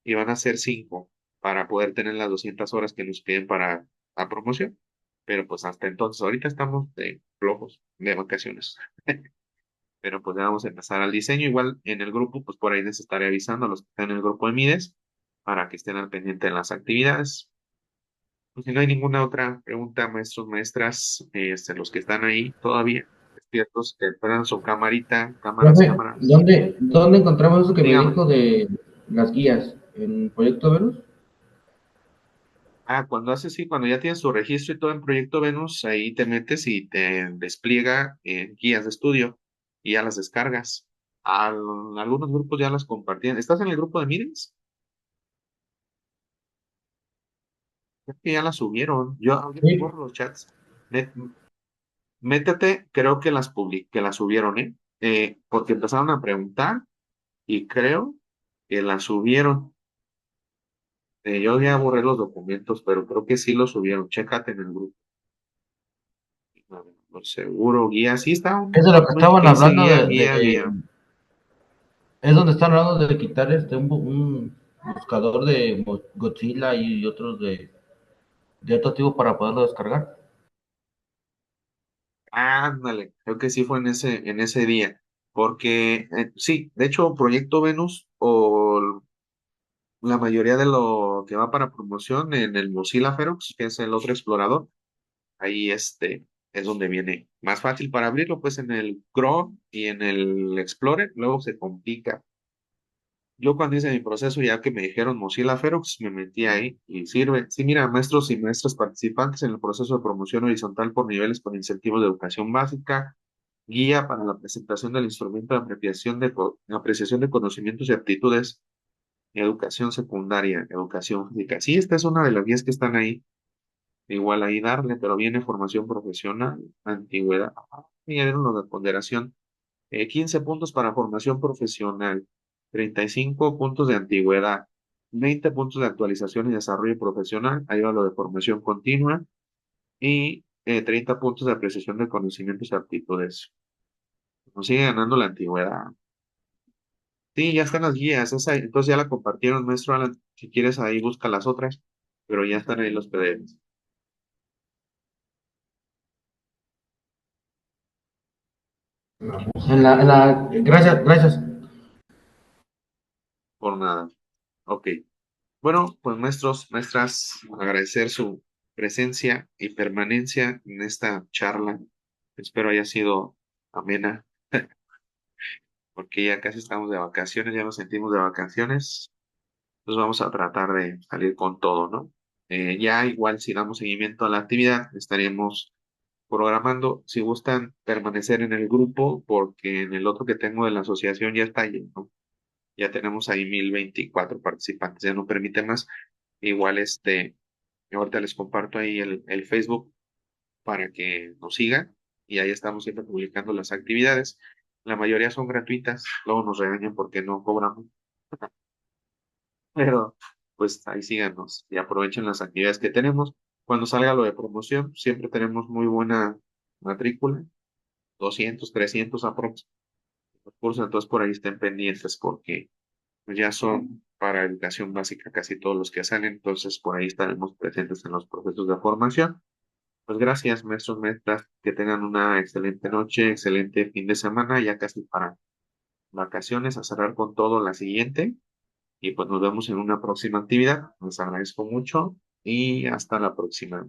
y van a ser 5 para poder tener las 200 horas que nos piden para la promoción. Pero pues hasta entonces, ahorita estamos de flojos, de vacaciones. Pero pues ya vamos a empezar al diseño. Igual en el grupo, pues por ahí les estaré avisando a los que están en el grupo de Mides para que estén al pendiente de las actividades. Pues si no hay ninguna otra pregunta, maestros, maestras, los que están ahí todavía despiertos, que prendan su camarita, cámaras, Profe, cámaras. ¿dónde encontramos eso que me Dígame. dijo de las guías? ¿En Proyecto Venus? Cuando haces, sí, cuando ya tienes tu registro y todo en Proyecto Venus, ahí te metes y te despliega guías de estudio y ya las descargas. Algunos grupos ya las compartían. ¿Estás en el grupo de Mides? Creo que ya la subieron. Yo ahorita Sí. borro los chats. Mé- Métete, creo que que las subieron, ¿eh? Porque empezaron a preguntar y creo que las subieron. Yo ya borré los documentos, pero creo que sí los subieron. Chécate en el grupo. A ver, no seguro, guía. Sí está Es un de lo que mensaje estaban que dice hablando guía, guía, guía. es donde están hablando de quitar un buscador de Godzilla y otros de otro tipo para poderlo descargar. Ándale, creo que sí fue en ese día. Porque sí, de hecho, Proyecto Venus o la mayoría de lo que va para promoción en el Mozilla Ferox, que es el otro explorador, ahí es donde viene más fácil para abrirlo, pues en el Chrome y en el Explorer, luego se complica. Yo cuando hice mi proceso, ya que me dijeron Mozilla Ferox, me metí ahí y sirve. Sí, mira, maestros y maestras participantes en el proceso de promoción horizontal por niveles con incentivos de educación básica, guía para la presentación del instrumento de apreciación de conocimientos y aptitudes, educación secundaria, educación física. Sí, esta es una de las guías que están ahí. Igual ahí darle, pero viene formación profesional, antigüedad. Y ya vieron lo de ponderación. 15 puntos para formación profesional, 35 puntos de antigüedad, 20 puntos de actualización y desarrollo profesional. Ahí va lo de formación continua y 30 puntos de apreciación de conocimientos y aptitudes. Nos sigue ganando la antigüedad. Sí, ya están las guías. Entonces ya la compartieron, maestro Alan. Si quieres, ahí busca las otras, pero ya están ahí los PDFs. Gracias, gracias. Por nada. Ok. Bueno, pues maestros, maestras, agradecer su presencia y permanencia en esta charla. Espero haya sido amena, porque ya casi estamos de vacaciones, ya nos sentimos de vacaciones. Entonces vamos a tratar de salir con todo, ¿no? Ya igual si damos seguimiento a la actividad, estaríamos programando, si gustan permanecer en el grupo, porque en el otro que tengo de la asociación ya está lleno. Ya tenemos ahí 1024 participantes, ya no permite más. Igual ahorita les comparto ahí el Facebook para que nos sigan y ahí estamos siempre publicando las actividades. La mayoría son gratuitas, luego nos regañan porque no cobramos, pero pues ahí síganos y aprovechen las actividades que tenemos. Cuando salga lo de promoción, siempre tenemos muy buena matrícula, 200 300 aprox. Los cursos, entonces por ahí estén pendientes porque pues, ya son para educación básica casi todos los que salen, entonces por ahí estaremos presentes en los procesos de formación. Pues gracias, maestros, maestras, que tengan una excelente noche, excelente fin de semana, ya casi para vacaciones, a cerrar con todo la siguiente, y pues nos vemos en una próxima actividad. Les agradezco mucho y hasta la próxima.